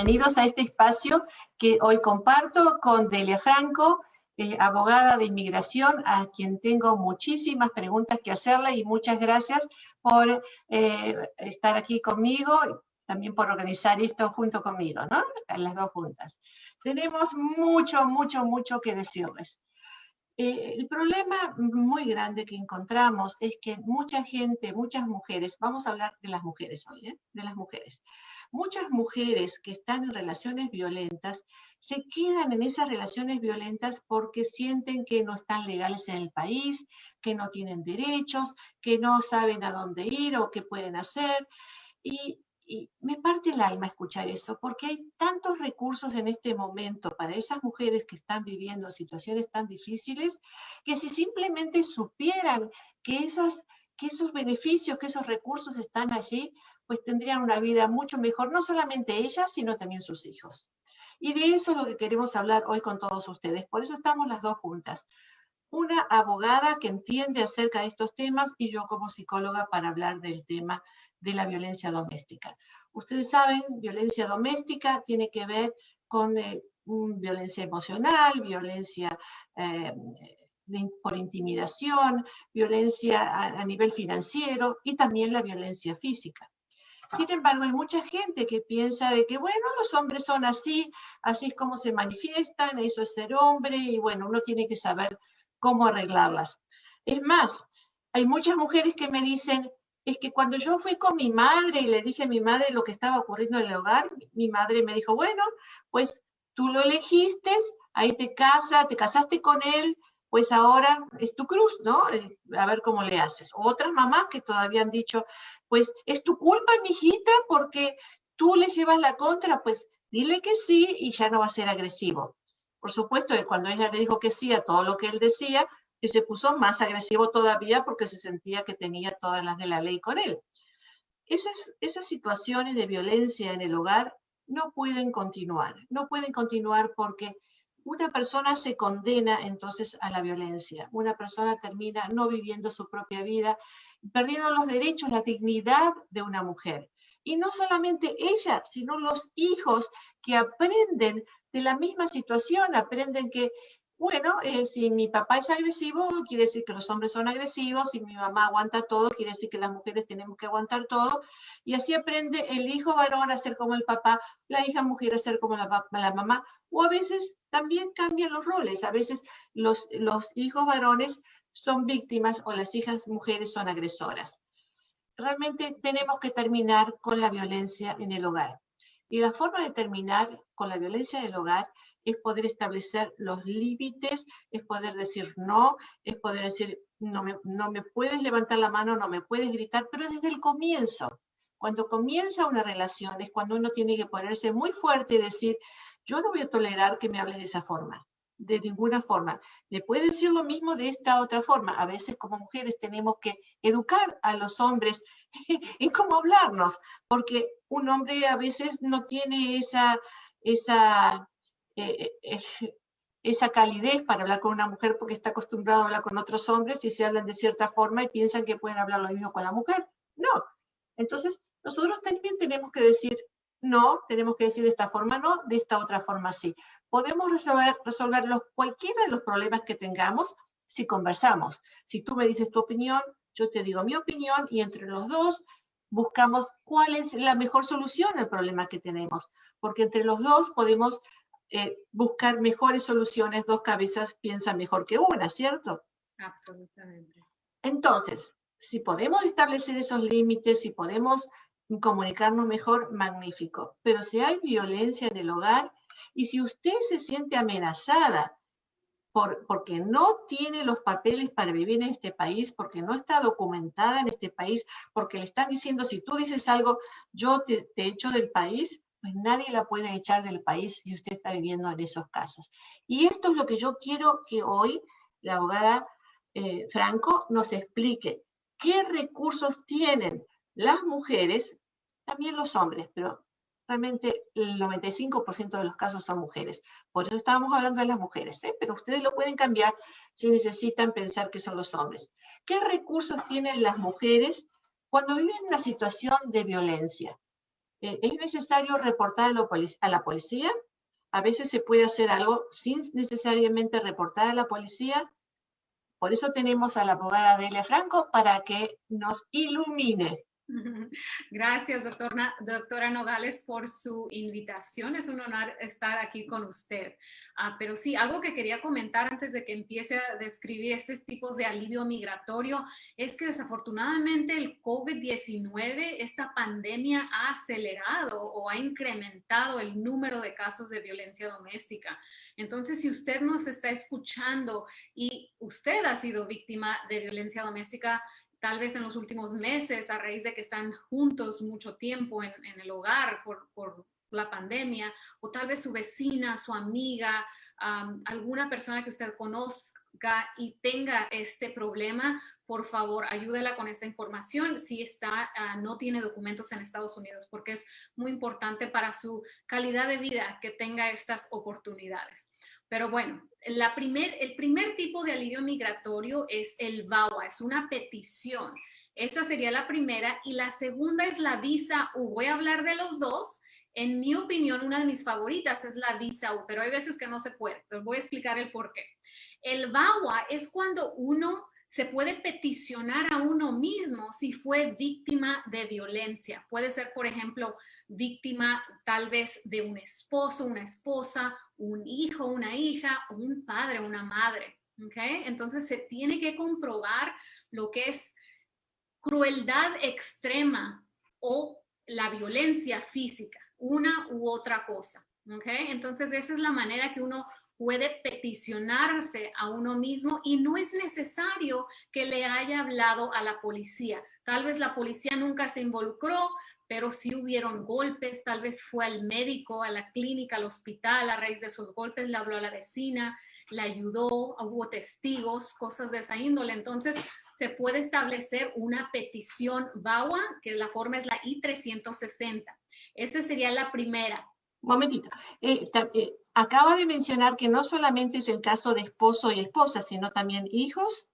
bienvenidos a este espacio que hoy comparto con Delia Franco, abogada de inmigración, a quien tengo muchísimas preguntas que hacerle, y muchas gracias por estar aquí conmigo, también por organizar esto junto conmigo, ¿no? Las dos juntas. Tenemos mucho que decirles. El problema muy grande que encontramos es que mucha gente, muchas mujeres, vamos a hablar de las mujeres hoy, de las mujeres. Muchas mujeres que están en relaciones violentas se quedan en esas relaciones violentas porque sienten que no están legales en el país, que no tienen derechos, que no saben a dónde ir o qué pueden hacer. Y me parte el alma escuchar eso, porque hay tantos recursos en este momento para esas mujeres que están viviendo situaciones tan difíciles, que si simplemente supieran que esos beneficios, que esos recursos están allí, pues tendrían una vida mucho mejor, no solamente ellas, sino también sus hijos. Y de eso es lo que queremos hablar hoy con todos ustedes. Por eso estamos las dos juntas. Una abogada que entiende acerca de estos temas y yo como psicóloga para hablar del tema de la violencia doméstica. Ustedes saben, violencia doméstica tiene que ver con violencia emocional, violencia por intimidación, violencia a nivel financiero y también la violencia física. Sin embargo, hay mucha gente que piensa de que, bueno, los hombres son así es como se manifiestan, eso es ser hombre, y bueno, uno tiene que saber cómo arreglarlas. Es más, hay muchas mujeres que me dicen, es que cuando yo fui con mi madre y le dije a mi madre lo que estaba ocurriendo en el hogar, mi madre me dijo, bueno, pues tú lo elegiste, ahí te casaste con él, pues ahora es tu cruz, ¿no? A ver cómo le haces. Otras mamás que todavía han dicho, pues es tu culpa, mijita, porque tú le llevas la contra, pues dile que sí y ya no va a ser agresivo. Por supuesto, cuando ella le dijo que sí a todo lo que él decía, y se puso más agresivo todavía porque se sentía que tenía todas las de la ley con él. Esas situaciones de violencia en el hogar no pueden continuar. No pueden continuar porque una persona se condena entonces a la violencia. Una persona termina no viviendo su propia vida, perdiendo los derechos, la dignidad de una mujer. Y no solamente ella, sino los hijos que aprenden de la misma situación, aprenden que, bueno, si mi papá es agresivo, quiere decir que los hombres son agresivos, si mi mamá aguanta todo, quiere decir que las mujeres tenemos que aguantar todo, y así aprende el hijo varón a ser como el papá, la hija mujer a ser como la mamá, o a veces también cambian los roles, a veces los hijos varones son víctimas o las hijas mujeres son agresoras. Realmente tenemos que terminar con la violencia en el hogar. Y la forma de terminar con la violencia en el hogar es poder establecer los límites, es poder decir no, es poder decir no me puedes levantar la mano, no me puedes gritar, pero desde el comienzo. Cuando comienza una relación es cuando uno tiene que ponerse muy fuerte y decir, yo no voy a tolerar que me hables de esa forma. De ninguna forma. Me puede decir lo mismo de esta otra forma. A veces como mujeres tenemos que educar a los hombres en cómo hablarnos, porque un hombre a veces no tiene esa calidez para hablar con una mujer porque está acostumbrado a hablar con otros hombres y se hablan de cierta forma y piensan que pueden hablar lo mismo con la mujer. No. Entonces, nosotros también tenemos que decir no, tenemos que decir de esta forma no, de esta otra forma sí. Podemos resolver cualquiera de los problemas que tengamos si conversamos. Si tú me dices tu opinión, yo te digo mi opinión y entre los dos buscamos cuál es la mejor solución al problema que tenemos. Porque entre los dos podemos buscar mejores soluciones. Dos cabezas piensan mejor que una, ¿cierto? Absolutamente. Entonces, si podemos establecer esos límites, si podemos comunicarnos mejor, magnífico. Pero si hay violencia en el hogar y si usted se siente amenazada porque no tiene los papeles para vivir en este país, porque no está documentada en este país, porque le están diciendo, si tú dices algo, yo te echo del país, pues nadie la puede echar del país si usted está viviendo en esos casos. Y esto es lo que yo quiero que hoy la abogada Franco nos explique. ¿Qué recursos tienen las mujeres, también los hombres, pero realmente el 95% de los casos son mujeres? Por eso estábamos hablando de las mujeres, pero ustedes lo pueden cambiar si necesitan pensar que son los hombres. ¿Qué recursos tienen las mujeres cuando viven una situación de violencia? ¿Es necesario reportar a la policía? A veces se puede hacer algo sin necesariamente reportar a la policía. Por eso tenemos a la abogada Delia Franco para que nos ilumine. Gracias, doctora Nogales, por su invitación. Es un honor estar aquí con usted. Pero sí, algo que quería comentar antes de que empiece a describir estos tipos de alivio migratorio es que desafortunadamente el COVID-19, esta pandemia ha acelerado o ha incrementado el número de casos de violencia doméstica. Entonces, si usted nos está escuchando y usted ha sido víctima de violencia doméstica, tal vez en los últimos meses, a raíz de que están juntos mucho tiempo en el hogar por la pandemia, o tal vez su vecina, su amiga, alguna persona que usted conozca y tenga este problema, por favor, ayúdela con esta información si no tiene documentos en Estados Unidos, porque es muy importante para su calidad de vida que tenga estas oportunidades. Pero bueno, el primer tipo de alivio migratorio es el VAWA, es una petición. Esa sería la primera. Y la segunda es la visa U. Voy a hablar de los dos. En mi opinión, una de mis favoritas es la visa U, pero hay veces que no se puede. Pero voy a explicar el por qué. El VAWA es cuando uno se puede peticionar a uno mismo si fue víctima de violencia. Puede ser, por ejemplo, víctima tal vez de un esposo, una esposa, un hijo, una hija, o un padre, una madre. ¿Okay? Entonces se tiene que comprobar lo que es crueldad extrema o la violencia física, una u otra cosa. ¿Okay? Entonces esa es la manera que uno puede peticionarse a uno mismo y no es necesario que le haya hablado a la policía. Tal vez la policía nunca se involucró, pero sí hubieron golpes, tal vez fue al médico, a la clínica, al hospital, a raíz de esos golpes le habló a la vecina, le ayudó, hubo testigos, cosas de esa índole. Entonces, se puede establecer una petición VAWA, que la forma es la I-360. Esa sería la primera. Un momentito. Acaba de mencionar que no solamente es el caso de esposo y esposa, sino también hijos.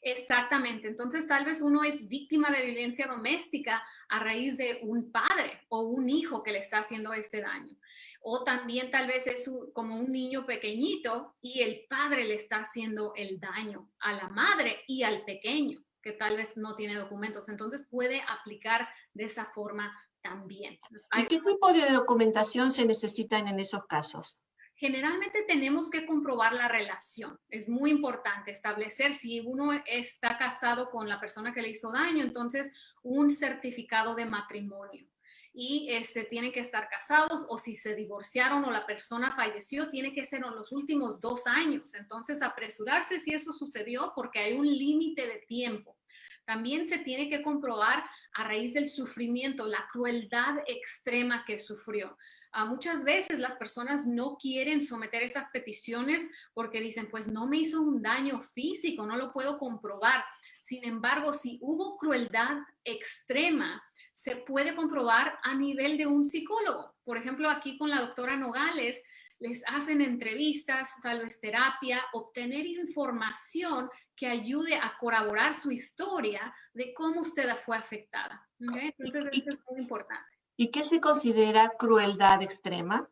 Exactamente. Entonces, tal vez uno es víctima de violencia doméstica a raíz de un padre o un hijo que le está haciendo este daño. O también tal vez es como un niño pequeñito y el padre le está haciendo el daño a la madre y al pequeño, que tal vez no tiene documentos. Entonces, puede aplicar de esa forma también. ¿Y qué tipo de documentación se necesitan en esos casos? Generalmente tenemos que comprobar la relación. Es muy importante establecer si uno está casado con la persona que le hizo daño, entonces un certificado de matrimonio. Y tienen que estar casados, o si se divorciaron o la persona falleció, tiene que ser en los últimos 2 años. Entonces apresurarse si eso sucedió, porque hay un límite de tiempo. También se tiene que comprobar a raíz del sufrimiento, la crueldad extrema que sufrió. Muchas veces las personas no quieren someter esas peticiones porque dicen, pues no me hizo un daño físico, no lo puedo comprobar. Sin embargo, si hubo crueldad extrema, se puede comprobar a nivel de un psicólogo. Por ejemplo, aquí con la doctora Nogales, les hacen entrevistas, tal vez terapia, obtener información que ayude a corroborar su historia de cómo usted fue afectada. ¿Okay? Entonces, esto es muy importante. ¿Y qué se considera crueldad extrema?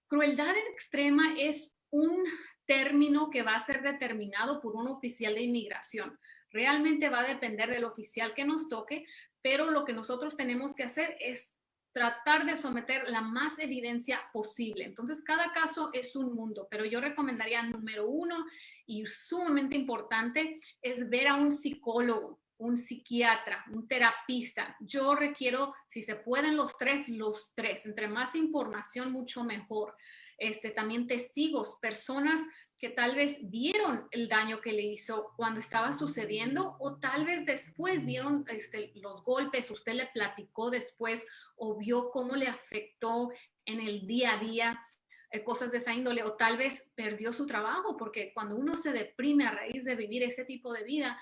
Crueldad extrema es un término que va a ser determinado por un oficial de inmigración. Realmente va a depender del oficial que nos toque, pero lo que nosotros tenemos que hacer es tratar de someter la más evidencia posible. Entonces, cada caso es un mundo, pero yo recomendaría número 1 y sumamente importante es ver a un psicólogo, un psiquiatra, un terapista. Yo requiero, si se pueden los tres. Entre más información, mucho mejor. También testigos, personas que tal vez vieron el daño que le hizo cuando estaba sucediendo, o tal vez después vieron los golpes, usted le platicó después o vio cómo le afectó en el día a día, cosas de esa índole, o tal vez perdió su trabajo, porque cuando uno se deprime a raíz de vivir ese tipo de vida,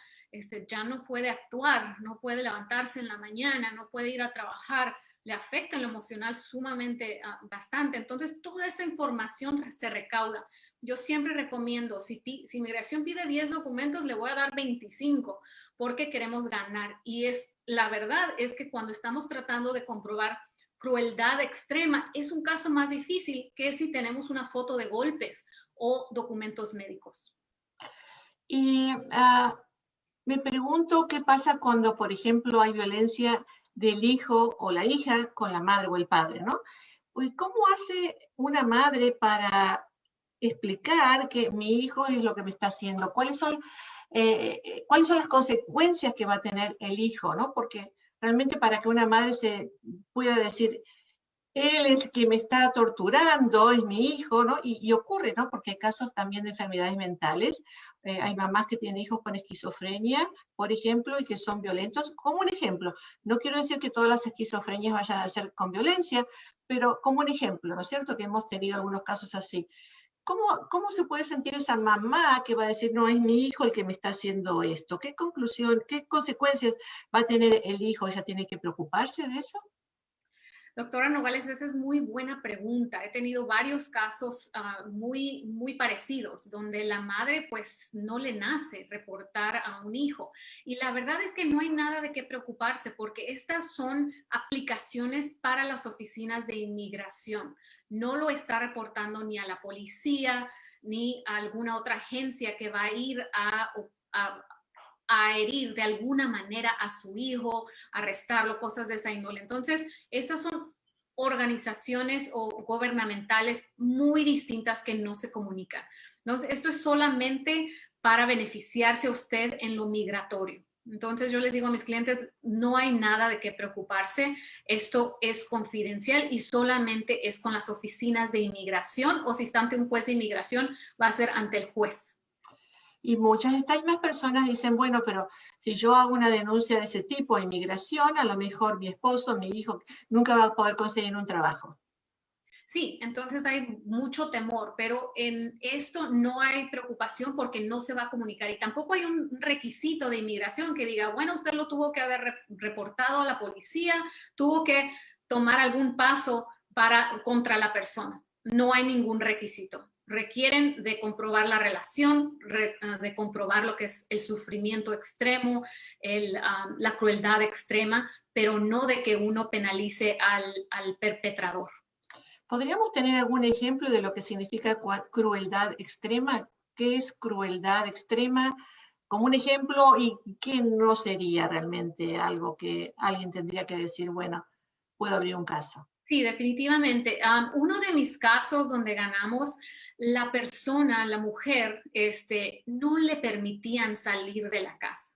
ya no puede actuar, no puede levantarse en la mañana, no puede ir a trabajar, le afecta lo emocional sumamente bastante. Entonces, toda esta información se recauda. Yo siempre recomiendo, si inmigración pide 10 documentos, le voy a dar 25, porque queremos ganar. Y la verdad es que cuando estamos tratando de comprobar crueldad extrema es un caso más difícil que si tenemos una foto de golpes o documentos médicos. Y me pregunto qué pasa cuando, por ejemplo, hay violencia del hijo o la hija con la madre o el padre, ¿no? ¿Cómo hace una madre para explicar que mi hijo es lo que me está haciendo? ¿Cuáles son las consecuencias que va a tener el hijo, ¿no? Porque realmente para que una madre se pueda decir, él es quien me está torturando, es mi hijo, ¿no? Y ocurre, ¿no? Porque hay casos también de enfermedades mentales. Hay mamás que tienen hijos con esquizofrenia, por ejemplo, y que son violentos. Como un ejemplo, no quiero decir que todas las esquizofrenias vayan a ser con violencia, pero como un ejemplo, ¿no es cierto? Que hemos tenido algunos casos así. ¿Cómo se puede sentir esa mamá que va a decir, no, es mi hijo el que me está haciendo esto? ¿Qué conclusión, qué consecuencias va a tener el hijo? ¿Ella tiene que preocuparse de eso? Doctora Nogales, esa es muy buena pregunta. He tenido varios casos muy parecidos donde la madre pues no le nace reportar a un hijo. Y la verdad es que no hay nada de qué preocuparse porque estas son aplicaciones para las oficinas de inmigración. No lo está reportando ni a la policía ni a alguna otra agencia que va a ir a herir de alguna manera a su hijo, arrestarlo, cosas de esa índole. Entonces, esas son organizaciones o gubernamentales muy distintas que no se comunican. Entonces, esto es solamente para beneficiarse a usted en lo migratorio. Entonces, yo les digo a mis clientes, no hay nada de qué preocuparse. Esto es confidencial y solamente es con las oficinas de inmigración o si está ante un juez de inmigración, va a ser ante el juez. Y muchas de estas mismas personas dicen, bueno, pero si yo hago una denuncia de ese tipo a inmigración, a lo mejor mi esposo, mi hijo, nunca va a poder conseguir un trabajo. Sí, entonces hay mucho temor, pero en esto no hay preocupación porque no se va a comunicar y tampoco hay un requisito de inmigración que diga, bueno, usted lo tuvo que haber reportado a la policía, tuvo que tomar algún paso contra la persona. No hay ningún requisito. Requieren de comprobar la relación, de comprobar lo que es el sufrimiento extremo, la crueldad extrema, pero no de que uno penalice al perpetrador. ¿Podríamos tener algún ejemplo de lo que significa crueldad extrema? ¿Qué es crueldad extrema? Como un ejemplo, ¿y qué no sería realmente algo que alguien tendría que decir, bueno, puedo abrir un caso? Sí, definitivamente. Uno de mis casos donde ganamos, la persona, la mujer, no le permitían salir de la casa.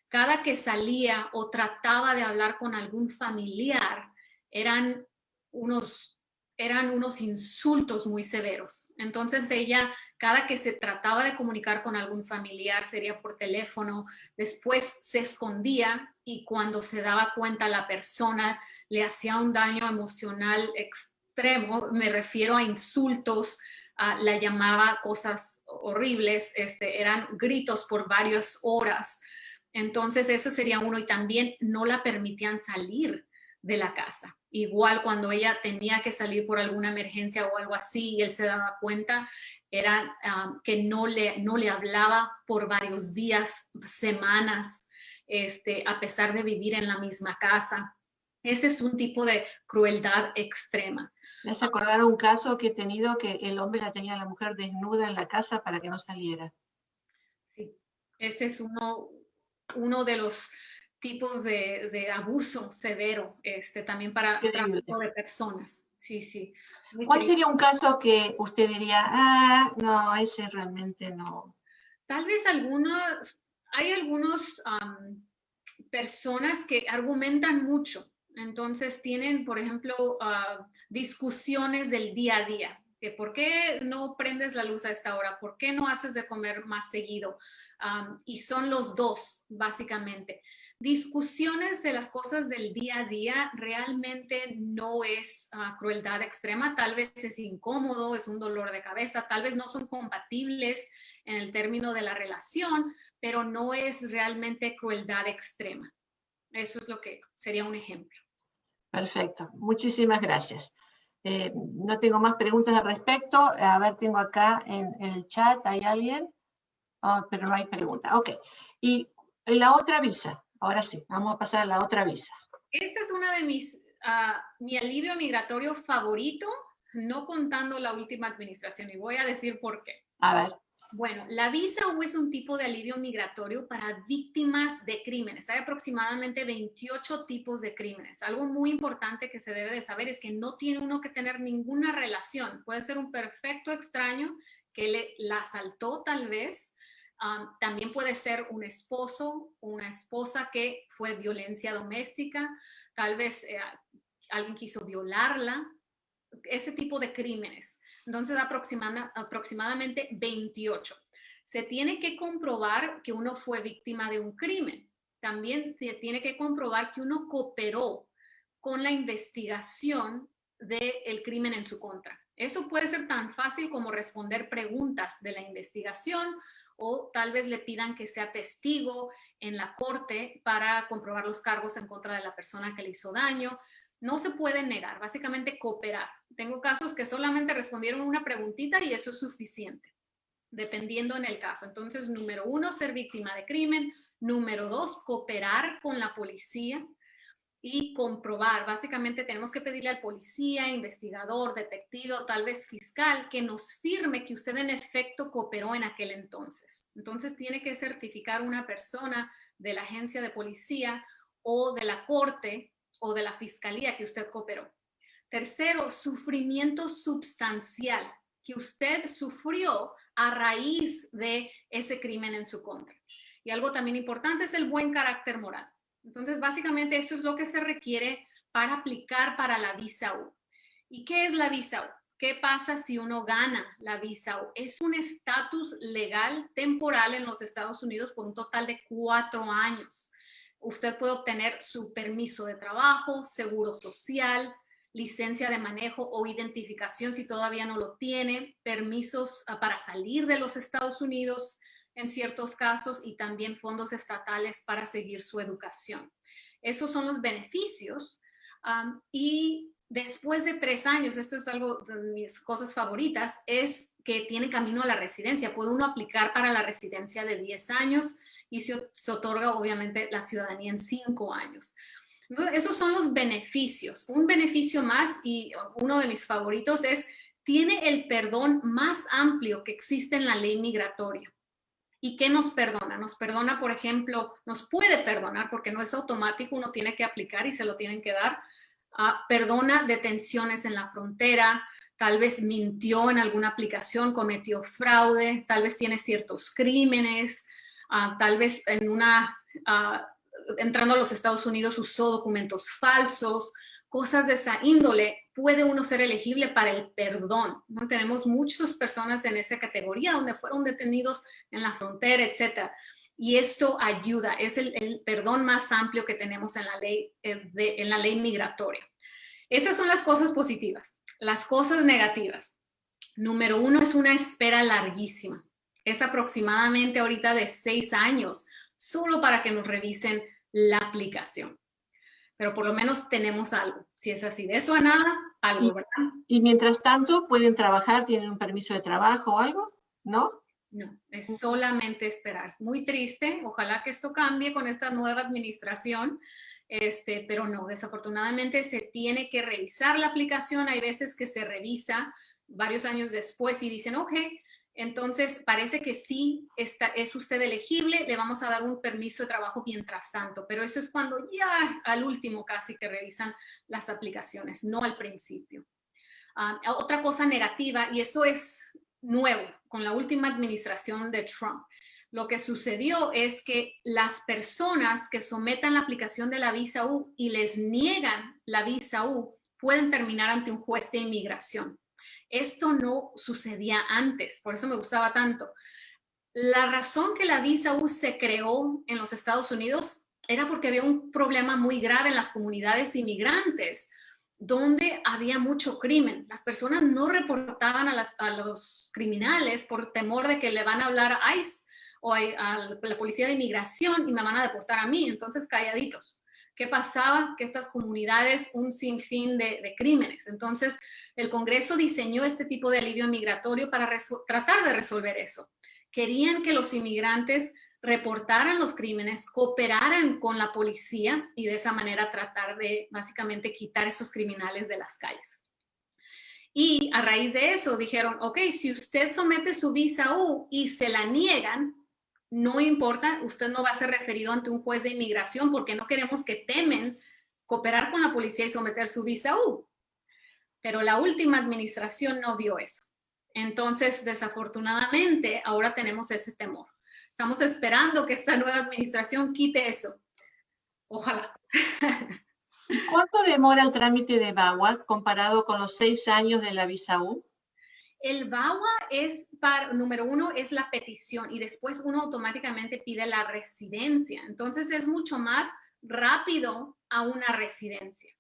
Cada que salía o trataba de hablar con algún familiar, eran unos, eran unos insultos muy severos. Entonces ella, cada que se trataba de comunicar con algún familiar, sería por teléfono, después se escondía y cuando se daba cuenta la persona le hacía un daño emocional extremo, me refiero a insultos, la llamaba cosas horribles, eran gritos por varias horas. Entonces, eso sería uno y también no la permitían salir de la casa. Igual cuando ella tenía que salir por alguna emergencia o algo así y él se daba cuenta, era que no le hablaba por varios días, semanas, a pesar de vivir en la misma casa. Ese es un tipo de crueldad extrema. Me hace acordar a un caso que he tenido que el hombre la tenía a la mujer desnuda en la casa para que no saliera. Sí, ese es uno de los tipos de abuso severo, también para tráfico de personas. Sí, sí. ¿Cuál sería un caso que usted diría, no, ese realmente no? Tal vez hay algunos personas que argumentan mucho. Entonces tienen, por ejemplo, discusiones del día a día. Que ¿por qué no prendes la luz a esta hora? ¿Por qué no haces de comer más seguido? Y son los dos, básicamente. Discusiones de las cosas del día a día realmente no es crueldad extrema, tal vez es incómodo, es un dolor de cabeza, tal vez no son compatibles en el término de la relación, pero no es realmente crueldad extrema. Eso es lo que sería un ejemplo. Perfecto, muchísimas gracias. No tengo más preguntas al respecto. A ver, tengo acá en el chat, ¿hay alguien? Oh, pero no hay pregunta. Ok. Y la otra visa, ahora sí, vamos a pasar a la otra visa. Esta es una de mis mi alivio migratorio favorito, no contando la última administración, y voy a decir por qué. A ver. Bueno, la visa U es un tipo de alivio migratorio para víctimas de crímenes. Hay aproximadamente 28 tipos de crímenes. Algo muy importante que se debe de saber es que no tiene uno que tener ninguna relación. Puede ser un perfecto extraño que la asaltó tal vez. También puede ser un esposo, una esposa que fue violencia doméstica. Tal vez alguien quiso violarla. Ese tipo de crímenes. Entonces, aproximadamente 28. Se tiene que comprobar que uno fue víctima de un crimen. También se tiene que comprobar que uno cooperó con la investigación del crimen en su contra. Eso puede ser tan fácil como responder preguntas de la investigación o tal vez le pidan que sea testigo en la corte para comprobar los cargos en contra de la persona que le hizo daño. No se puede negar, básicamente cooperar. Tengo casos que solamente respondieron una preguntita y eso es suficiente, dependiendo en el caso. Entonces, número 1, ser víctima de crimen. Número 2, cooperar con la policía y comprobar. Básicamente tenemos que pedirle al policía, investigador, detective o tal vez fiscal que nos firme que usted en efecto cooperó en aquel entonces. Entonces, tiene que certificar una persona de la agencia de policía o de la corte o de la fiscalía que usted cooperó. Tercero, sufrimiento substancial que usted sufrió a raíz de ese crimen en su contra. Y algo también importante es el buen carácter moral. Entonces, básicamente eso es lo que se requiere para aplicar para la visa U. ¿Y qué es la visa U? ¿Qué pasa si uno gana la visa U? Es un estatus legal temporal en los Estados Unidos por un total de 4 años. Usted puede obtener su permiso de trabajo, seguro social, licencia de manejo o identificación si todavía no lo tiene, permisos para salir de los Estados Unidos en ciertos casos y también fondos estatales para seguir su educación. Esos son los beneficios y después de 3 años, esto es algo de mis cosas favoritas, es que tiene camino a la residencia. Puede uno aplicar para la residencia de 10 años y se otorga obviamente la ciudadanía en 5 años. Entonces, esos son los beneficios. Un beneficio más y uno de mis favoritos es, tiene el perdón más amplio que existe en la ley migratoria. ¿Y qué nos perdona? Nos perdona, por ejemplo, nos puede perdonar porque no es automático, uno tiene que aplicar y se lo tienen que dar. Perdona detenciones en la frontera, tal vez mintió en alguna aplicación, cometió fraude, tal vez tiene ciertos crímenes, tal vez entrando a los Estados Unidos usó documentos falsos, cosas de esa índole. Puede uno ser elegible para el perdón, ¿no? Tenemos muchas personas en esa categoría donde fueron detenidos en la frontera, etcétera. Y esto ayuda, es el perdón más amplio que tenemos en la ley migratoria. Esas son las cosas positivas. Las cosas negativas. Número 1 es una espera larguísima. Es aproximadamente ahorita de 6 años solo para que nos revisen la aplicación. Pero por lo menos tenemos algo. Si es así, de eso a nada, algo, ¿verdad? Y mientras tanto, ¿pueden trabajar? ¿Tienen un permiso de trabajo o algo? ¿No? No, es solamente esperar. Muy triste. Ojalá que esto cambie con esta nueva administración. Pero no, desafortunadamente se tiene que revisar la aplicación. Hay veces que se revisa varios años después y dicen, ok, entonces parece que sí es usted elegible, le vamos a dar un permiso de trabajo mientras tanto, pero eso es cuando ya al último casi que revisan las aplicaciones, no al principio. Otra cosa negativa, y esto es nuevo con la última administración de Trump, lo que sucedió es que las personas que sometan la aplicación de la visa U y les niegan la visa U pueden terminar ante un juez de inmigración. Esto no sucedía antes, por eso me gustaba tanto. La razón que la visa U se creó en los Estados Unidos era porque había un problema muy grave en las comunidades inmigrantes, donde había mucho crimen. Las personas no reportaban a los criminales por temor de que le van a hablar a ICE o a la policía de inmigración y me van a deportar a mí, entonces calladitos. ¿Qué pasaba? Que estas comunidades, un sinfín de crímenes. Entonces, el Congreso diseñó este tipo de alivio migratorio para tratar de resolver eso. Querían que los inmigrantes reportaran los crímenes, cooperaran con la policía y de esa manera tratar de básicamente quitar esos criminales de las calles. Y a raíz de eso dijeron, ok, si usted somete su visa U y se la niegan, no importa, usted no va a ser referido ante un juez de inmigración porque no queremos que temen cooperar con la policía y someter su visa U. Pero la última administración no vio eso. Entonces, desafortunadamente, ahora tenemos ese temor. Estamos esperando que esta nueva administración quite eso. Ojalá. ¿Y cuánto demora el trámite de VAWA comparado con los 6 años de la visa U? El VAWA es para, número uno, es la petición y después uno automáticamente pide la residencia. Entonces es mucho más rápido a una residencia.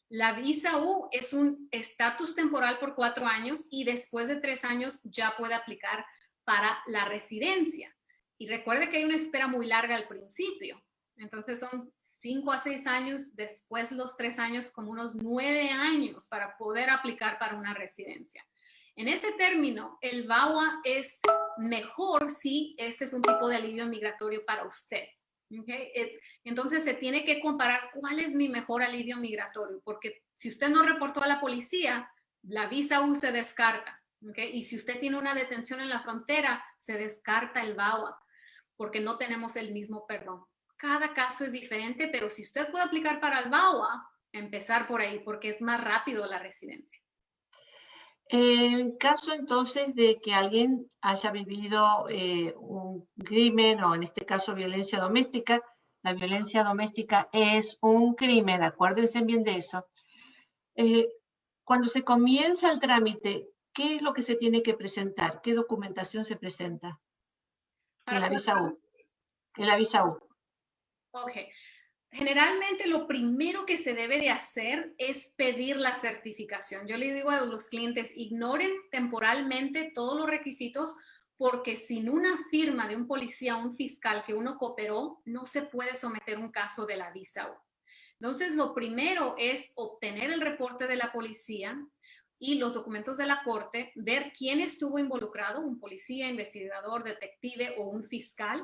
La visa U es un estatus temporal por 4 años y después de 3 años ya puede aplicar para la residencia. Y recuerde que hay una espera muy larga al principio. Entonces son 5 a 6 años, después los 3 años, como unos 9 años para poder aplicar para una residencia. En ese término, el VAWA es mejor si este es un tipo de alivio migratorio para usted. ¿Okay? Entonces se tiene que comparar cuál es mi mejor alivio migratorio, porque si usted no reportó a la policía, la visa U se descarta. ¿Okay? Y si usted tiene una detención en la frontera, se descarta el VAWA, porque no tenemos el mismo perdón. Cada caso es diferente, pero si usted puede aplicar para el VAWA, empezar por ahí, porque es más rápido la residencia. En caso entonces de que alguien haya vivido un crimen o en este caso violencia doméstica, la violencia doméstica es un crimen, acuérdense bien de eso. Cuando se comienza el trámite, ¿qué es lo que se tiene que presentar? ¿Qué documentación se presenta en la visa U? En la visa U. Ok. Generalmente lo primero que se debe de hacer es pedir la certificación. Yo le digo a los clientes, ignoren temporalmente todos los requisitos porque sin una firma de un policía o un fiscal que uno cooperó, no se puede someter un caso de la visa U. Entonces, lo primero es obtener el reporte de la policía y los documentos de la corte, ver quién estuvo involucrado, un policía, investigador, detective o un fiscal,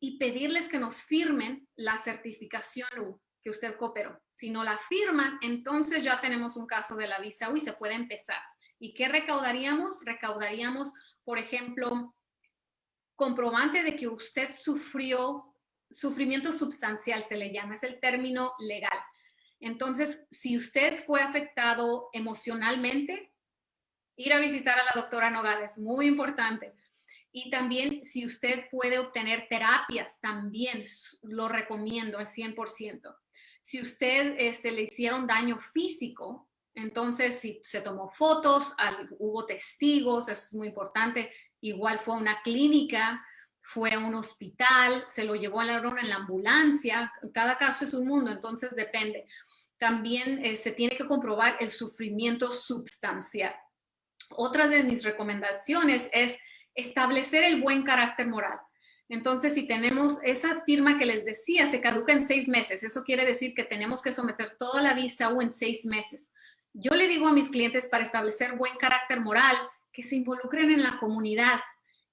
y pedirles que nos firmen la certificación U que usted cooperó. Si no la firman, entonces ya tenemos un caso de la visa U y se puede empezar. ¿Y qué recaudaríamos? Recaudaríamos, por ejemplo, comprobante de que usted sufrió sufrimiento substancial, se le llama, es el término legal. Entonces, si usted fue afectado emocionalmente, ir a visitar a la doctora Nogales, muy importante. Y también si usted puede obtener terapias, también lo recomiendo al 100%. Si usted le hicieron daño físico, entonces si se tomó fotos, hubo testigos, eso es muy importante. Igual fue a una clínica, fue a un hospital, se lo llevó en la ambulancia. Cada caso es un mundo, entonces depende. También se tiene que comprobar el sufrimiento substancial. Otra de mis recomendaciones es establecer el buen carácter moral. Entonces, si tenemos esa firma que les decía, se caduca en 6 meses. Eso quiere decir que tenemos que someter toda la visa U en 6 meses. Yo le digo a mis clientes para establecer buen carácter moral que se involucren en la comunidad,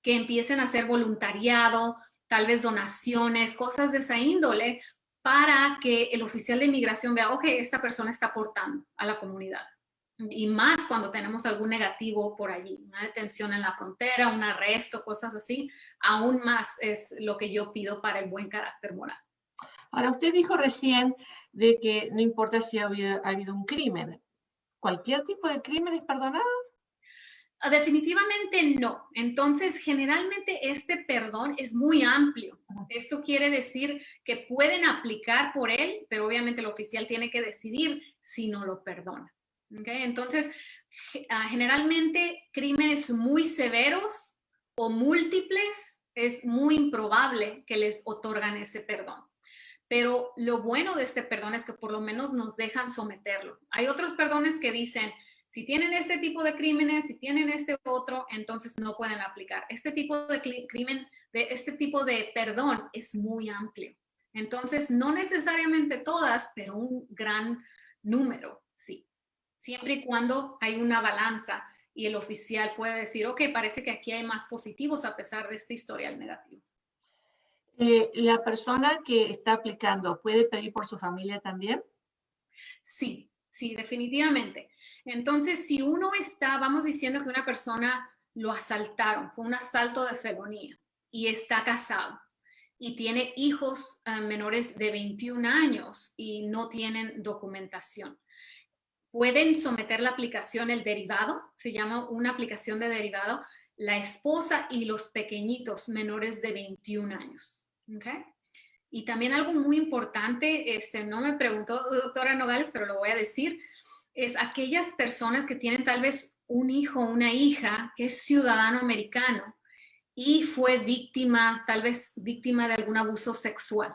que empiecen a hacer voluntariado, tal vez donaciones, cosas de esa índole, para que el oficial de inmigración vea, ok, esta persona está aportando a la comunidad. Y más cuando tenemos algún negativo por allí, una detención en la frontera, un arresto, cosas así, aún más es lo que yo pido para el buen carácter moral. Ahora, usted dijo recién de que no importa si ha habido un crimen. ¿Cualquier tipo de crimen es perdonado? Definitivamente no. Entonces, generalmente este perdón es muy amplio. Esto quiere decir que pueden aplicar por él, pero obviamente el oficial tiene que decidir si no lo perdona. ¿Okay? Entonces, generalmente crímenes muy severos o múltiples es muy improbable que les otorgan ese perdón. Pero lo bueno de este perdón es que por lo menos nos dejan someterlo. Hay otros perdones que dicen, si tienen este tipo de crímenes, si tienen este otro, entonces no pueden aplicar. Este tipo de crimen, este tipo de perdón es muy amplio. Entonces, no necesariamente todas, pero un gran número, sí. Siempre y cuando hay una balanza y el oficial puede decir, ok, parece que aquí hay más positivos a pesar de este historial negativo. ¿La persona que está aplicando puede pedir por su familia también? Sí, sí, definitivamente. Entonces, si uno está, vamos diciendo que una persona lo asaltaron, fue un asalto de felonía y está casado y tiene hijos menores de 21 años y no tienen documentación. Pueden someter la aplicación, el derivado, se llama una aplicación de derivado, la esposa y los pequeñitos menores de 21 años. ¿Okay? Y también algo muy importante, no me preguntó doctora Nogales, pero lo voy a decir, es aquellas personas que tienen tal vez un hijo o una hija que es ciudadano americano y fue víctima, tal vez víctima de algún abuso sexual.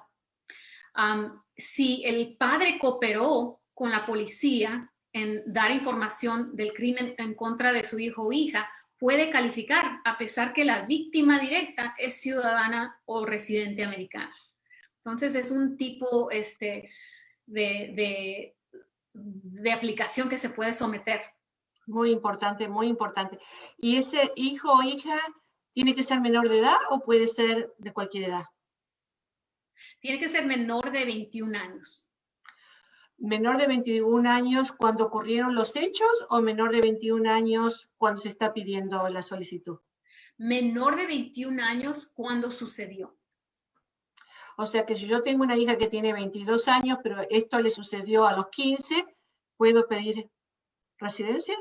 Si el padre cooperó con la policía en dar información del crimen en contra de su hijo o hija, puede calificar a pesar que la víctima directa es ciudadana o residente americana. Entonces es un tipo de aplicación que se puede someter. Muy importante, muy importante. ¿Y ese hijo o hija tiene que ser menor de edad o puede ser de cualquier edad? Tiene que ser menor de 21 años. ¿Menor de 21 años cuando ocurrieron los hechos o menor de 21 años cuando se está pidiendo la solicitud? Menor de 21 años cuando sucedió. O sea que si yo tengo una hija que tiene 22 años, pero esto le sucedió a los 15, ¿puedo pedir residencia?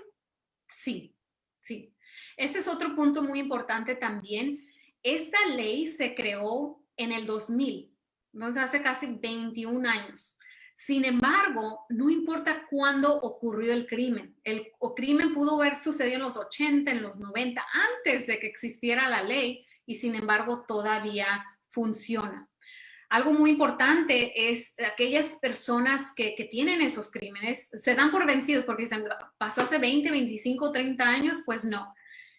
Sí, sí. Este es otro punto muy importante también. Esta ley se creó en el 2000, entonces hace casi 21 años. Sin embargo, no importa cuándo ocurrió el crimen. El crimen pudo haber sucedido en los 80, en los 90, antes de que existiera la ley, y sin embargo todavía funciona. Algo muy importante es aquellas personas que tienen esos crímenes, se dan por vencidos porque dicen, pasó hace 20, 25, 30 años, pues no.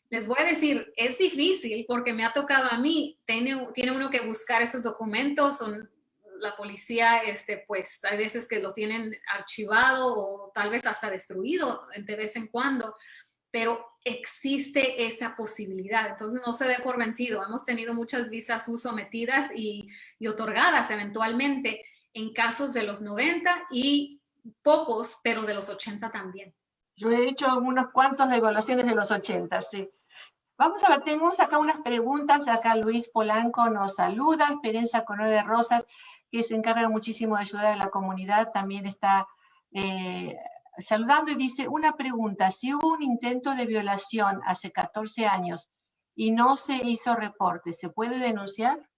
Les voy a decir, es difícil porque me ha tocado a mí, tiene uno que buscar esos documentos, la policía, pues hay veces que lo tienen archivado o tal vez hasta destruido de vez en cuando, pero existe esa posibilidad. Entonces no se dé por vencido. Hemos tenido muchas visas sometidas y otorgadas eventualmente en casos de los 90 y pocos, pero de los 80 también. Yo he hecho unos cuantos de evaluaciones de los 80, sí. Vamos a ver, tenemos acá unas preguntas. Acá Luis Polanco nos saluda. Esperanza Coronel de Rosas, que se encarga muchísimo de ayudar a la comunidad, también está saludando y dice, una pregunta, si hubo un intento de violación hace 14 años y no se hizo reporte, ¿se puede denunciar?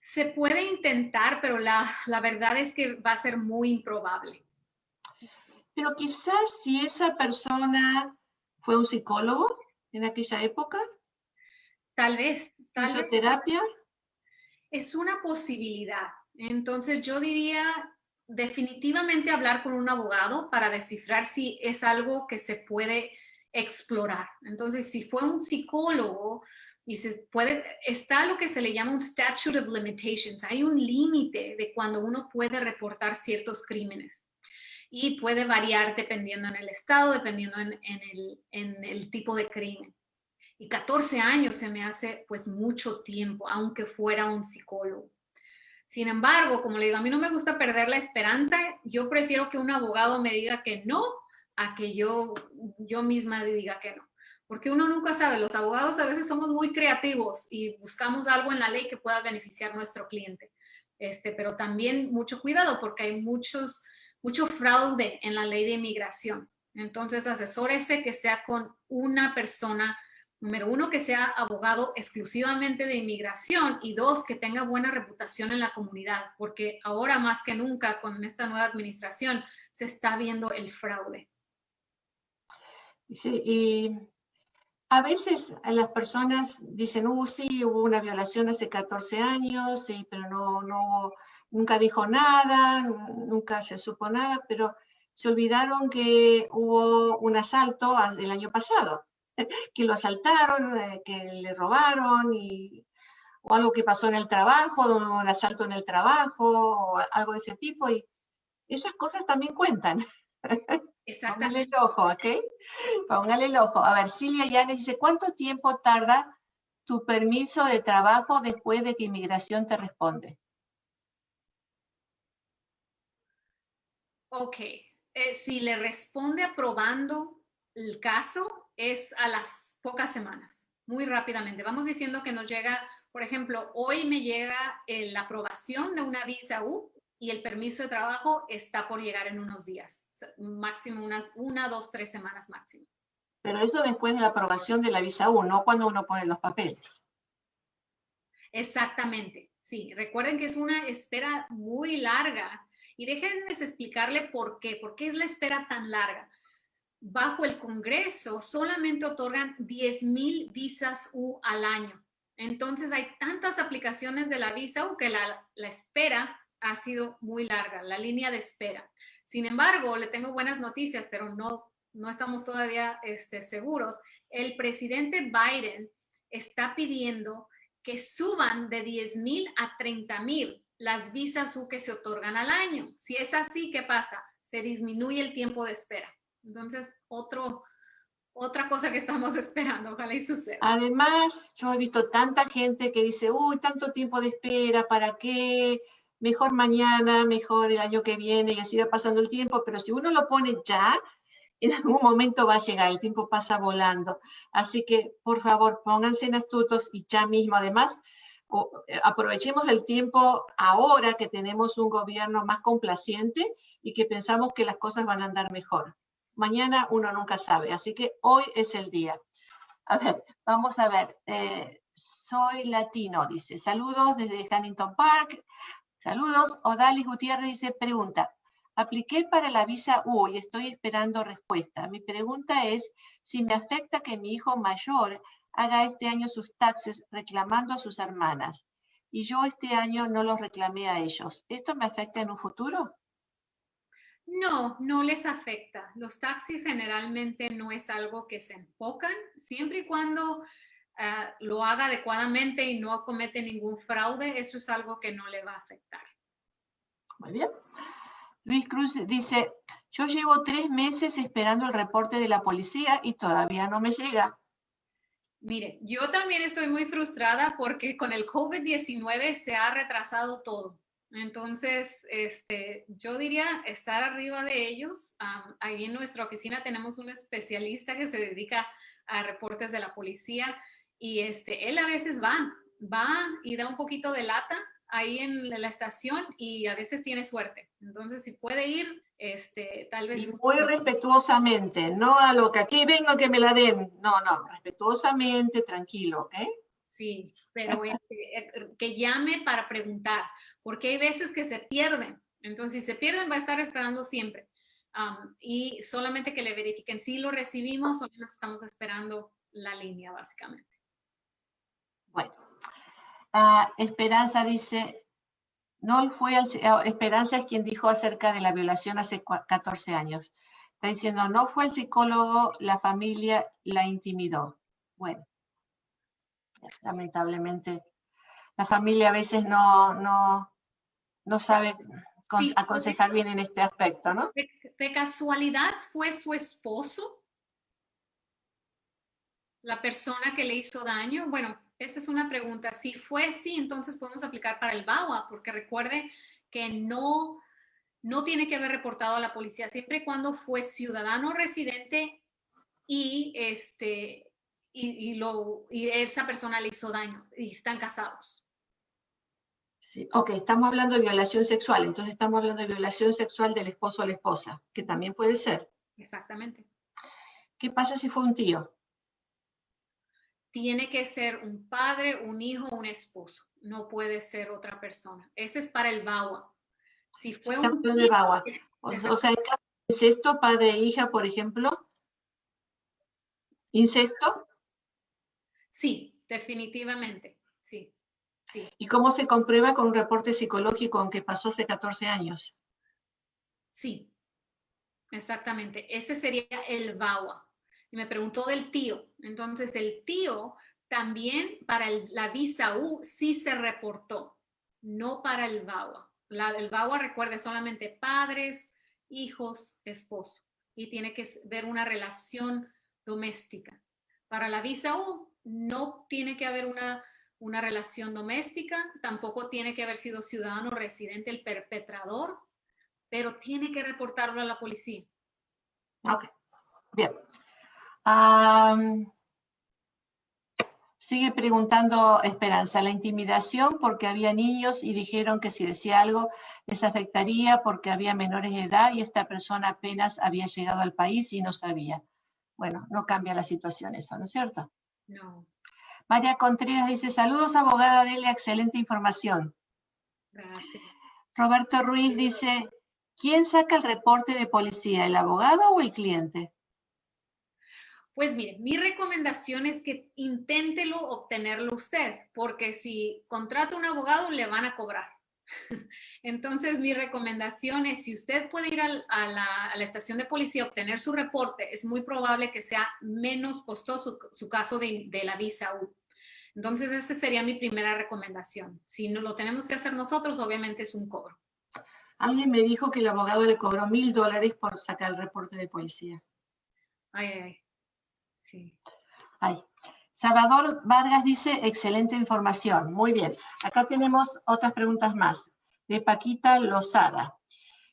Se puede intentar, pero la verdad es que va a ser muy improbable. Pero quizás si esa persona fue un psicólogo en aquella época, tal vez. ¿hizo terapia? Es una posibilidad. Entonces yo diría definitivamente hablar con un abogado para descifrar si es algo que se puede explorar. Entonces, si fue un psicólogo y se puede, está lo que se le llama un statute of limitations. Hay un límite de cuando uno puede reportar ciertos crímenes y puede variar dependiendo en el estado, dependiendo en el tipo de crimen. Y 14 años se me hace pues mucho tiempo, aunque fuera un psicólogo. Sin embargo, como le digo, a mí no me gusta perder la esperanza. Yo prefiero que un abogado me diga que no a que yo misma diga que no. Porque uno nunca sabe, los abogados a veces somos muy creativos y buscamos algo en la ley que pueda beneficiar a nuestro cliente. Pero también mucho cuidado porque hay mucho fraude en la ley de inmigración. Entonces, asesórese que sea con una persona, número uno, que sea abogado exclusivamente de inmigración y dos, que tenga buena reputación en la comunidad, porque ahora más que nunca con esta nueva administración se está viendo el fraude. Sí, y a veces las personas dicen, sí, hubo una violación hace 14 años, sí, pero nunca dijo nada, nunca se supo nada, pero se olvidaron que hubo un asalto el año pasado, que lo asaltaron, que le robaron, o algo que pasó en el trabajo, un asalto en el trabajo, o algo de ese tipo, y esas cosas también cuentan. Póngale el ojo, ¿ok? Póngale el ojo. A ver, Silvia Llanes dice, ¿cuánto tiempo tarda tu permiso de trabajo después de que inmigración te responde? Ok, si le responde aprobando el caso, es a las pocas semanas, muy rápidamente. Vamos diciendo que nos llega, por ejemplo, hoy me llega la aprobación de una visa U y el permiso de trabajo está por llegar en unos días, máximo unas 1, 2, 3 semanas máximo. Pero eso después de la aprobación de la visa U, no cuando uno pone los papeles. Exactamente, sí. Recuerden que es una espera muy larga y déjenme explicarle por qué es la espera tan larga. Bajo el Congreso solamente otorgan 10,000 visas U al año. Entonces hay tantas aplicaciones de la visa U que la espera ha sido muy larga, la línea de espera. Sin embargo, le tengo buenas noticias, pero no estamos todavía seguros. El presidente Biden está pidiendo que suban de 10,000 a 30,000 las visas U que se otorgan al año. Si es así, ¿qué pasa? Se disminuye el tiempo de espera. Entonces, otra cosa que estamos esperando, ojalá y suceda. Además, yo he visto tanta gente que dice, uy, tanto tiempo de espera, ¿para qué? Mejor mañana, mejor el año que viene, y así va pasando el tiempo, pero si uno lo pone ya, en algún momento va a llegar, el tiempo pasa volando. Así que, por favor, pónganse en astutos y ya mismo, además, aprovechemos el tiempo ahora que tenemos un gobierno más complaciente y que pensamos que las cosas van a andar mejor. Mañana uno nunca sabe, así que hoy es el día. A ver, vamos a ver. Soy latino, dice. Saludos desde Huntington Park. Saludos. Odalis Gutiérrez dice, pregunta. Apliqué para la visa U y estoy esperando respuesta. Mi pregunta es si me afecta que mi hijo mayor haga este año sus taxes reclamando a sus hermanas y yo este año no los reclamé a ellos. ¿Esto me afecta en un futuro? No les afecta. Los taxis generalmente no es algo que se enfocan, siempre y cuando lo haga adecuadamente y no comete ningún fraude, eso es algo que no le va a afectar. Muy bien. Luis Cruz dice, yo llevo 3 meses esperando el reporte de la policía y todavía no me llega. Mire, yo también estoy muy frustrada porque con el COVID-19 se ha retrasado todo. Entonces, yo diría estar arriba de ellos. Ahí en nuestra oficina tenemos un especialista que se dedica a reportes de la policía y él a veces va y da un poquito de lata ahí en la estación y a veces tiene suerte. Entonces, si puede ir, tal vez... Y muy respetuosamente, no a lo que aquí vengo que me la den. No, respetuosamente, tranquilo, ¿ok? Sí, pero que llame para preguntar, porque hay veces que se pierden. Entonces, si se pierden, va a estar esperando siempre. Y solamente que le verifiquen si lo recibimos, solamente estamos esperando la línea, básicamente. Bueno, Esperanza dice, no fue Esperanza es quien dijo acerca de la violación hace 14 años. Está diciendo, no fue el psicólogo, la familia la intimidó. Bueno, lamentablemente, la familia a veces no sabe Sí, aconsejar bien en este aspecto, ¿no? de casualidad fue su esposo la persona que le hizo daño. Bueno, esa es una pregunta. Si fue sí, entonces podemos aplicar para el VAWA, porque recuerde que no tiene que haber reportado a la policía siempre y cuando fue ciudadano residente y y esa persona le hizo daño y están casados. Sí. Ok, estamos hablando de violación sexual, entonces estamos hablando de violación sexual del esposo a la esposa, que también puede ser. Exactamente. ¿Qué pasa si fue un tío? Tiene que ser un padre, un hijo, un esposo. No puede ser otra persona. Ese es para el VAWA. Si fue un tío, tío, o sea, en caso de incesto, padre e hija, por ejemplo, incesto. Sí, definitivamente, sí. Sí. ¿Y cómo se comprueba con un reporte psicológico aunque pasó hace 14 años? Sí, exactamente. Ese sería el VAWA. Y me preguntó del tío. Entonces, el tío también para la visa U sí se reportó, no para el VAWA. El VAWA, recuerde, solamente padres, hijos, esposo. Y tiene que ver una relación doméstica. Para la visa U no tiene que haber una relación doméstica, tampoco tiene que haber sido ciudadano residente el perpetrador, pero tiene que reportarlo a la policía. Ok, bien. Sigue preguntando Esperanza, la intimidación porque había niños y dijeron que si decía algo les afectaría porque había menores de edad y esta persona apenas había llegado al país y no sabía. Bueno, no cambia la situación eso, ¿no es cierto? No. María Contreras dice, saludos abogada Delia, excelente información. Gracias. Roberto Ruiz dice, ¿quién saca el reporte de policía, el abogado o el cliente? Pues mire, mi recomendación es que inténtelo obtenerlo usted, porque si contrata un abogado le van a cobrar. Entonces, mi recomendación es, si usted puede ir a la estación de policía a obtener su reporte, es muy probable que sea menos costoso su caso de la visa U. Entonces, esa sería mi primera recomendación. Si no lo tenemos que hacer nosotros, obviamente es un cobro. Alguien me dijo que el abogado le cobró $1000 por sacar el reporte de policía. Ay, ay, ay. Sí. Ay. Salvador Vargas dice, excelente información. Muy bien. Acá tenemos otras preguntas más. De Paquita Lozada.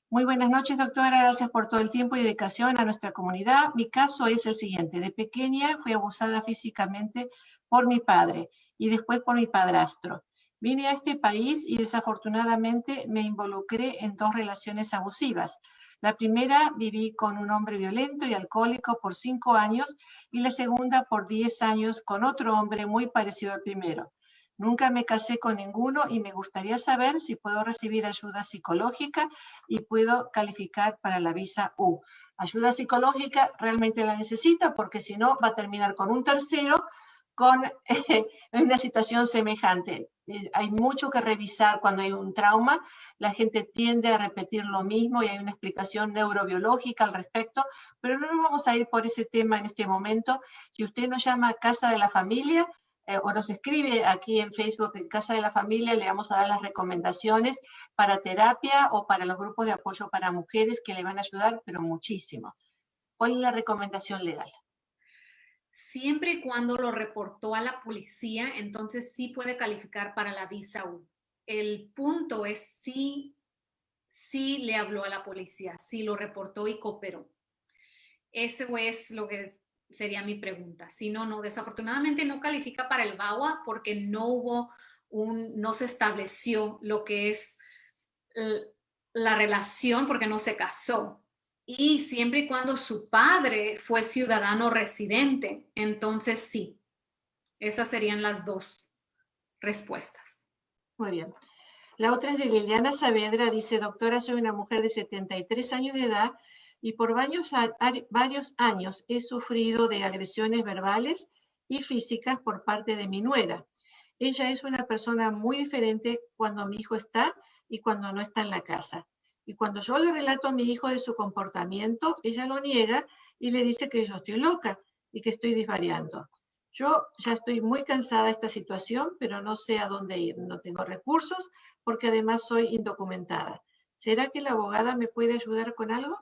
Muy buenas noches, doctora. Gracias por todo el tiempo y dedicación a nuestra comunidad. Mi caso es el siguiente. De pequeña fui abusada físicamente por mi padre y después por mi padrastro. Vine a este país y desafortunadamente me involucré en 2 relaciones abusivas. La primera viví con un hombre violento y alcohólico por 5 años y la segunda por 10 años con otro hombre muy parecido al primero. Nunca me casé con ninguno y me gustaría saber si puedo recibir ayuda psicológica y puedo calificar para la visa U. Ayuda psicológica realmente la necesita porque si no va a terminar con un tercero con una situación semejante. Hay mucho que revisar cuando hay un trauma. La gente tiende a repetir lo mismo y hay una explicación neurobiológica al respecto, pero no nos vamos a ir por ese tema en este momento. Si usted nos llama a Casa de la Familia, o nos escribe aquí en Facebook en Casa de la Familia, le vamos a dar las recomendaciones para terapia o para los grupos de apoyo para mujeres que le van a ayudar, pero muchísimo. ¿Cuál es la recomendación legal? Siempre y cuando lo reportó a la policía, entonces sí puede calificar para la visa U. El punto es si le habló a la policía, si lo reportó y cooperó. Eso es lo que sería mi pregunta. Si no, no, desafortunadamente no califica para el VAWA porque no se estableció lo que es la relación porque no se casó. Y siempre y cuando su padre fue ciudadano residente, entonces sí. Esas serían las 2 respuestas. Muy bien. La otra es de Liliana Saavedra, dice, doctora, soy una mujer de 73 años de edad y por varios años he sufrido de agresiones verbales y físicas por parte de mi nuera. Ella es una persona muy diferente cuando mi hijo está y cuando no está en la casa. Y cuando yo le relato a mi hijo de su comportamiento, ella lo niega y le dice que yo estoy loca y que estoy desvariando. Yo ya estoy muy cansada de esta situación, pero no sé a dónde ir. No tengo recursos porque además soy indocumentada. ¿Será que la abogada me puede ayudar con algo?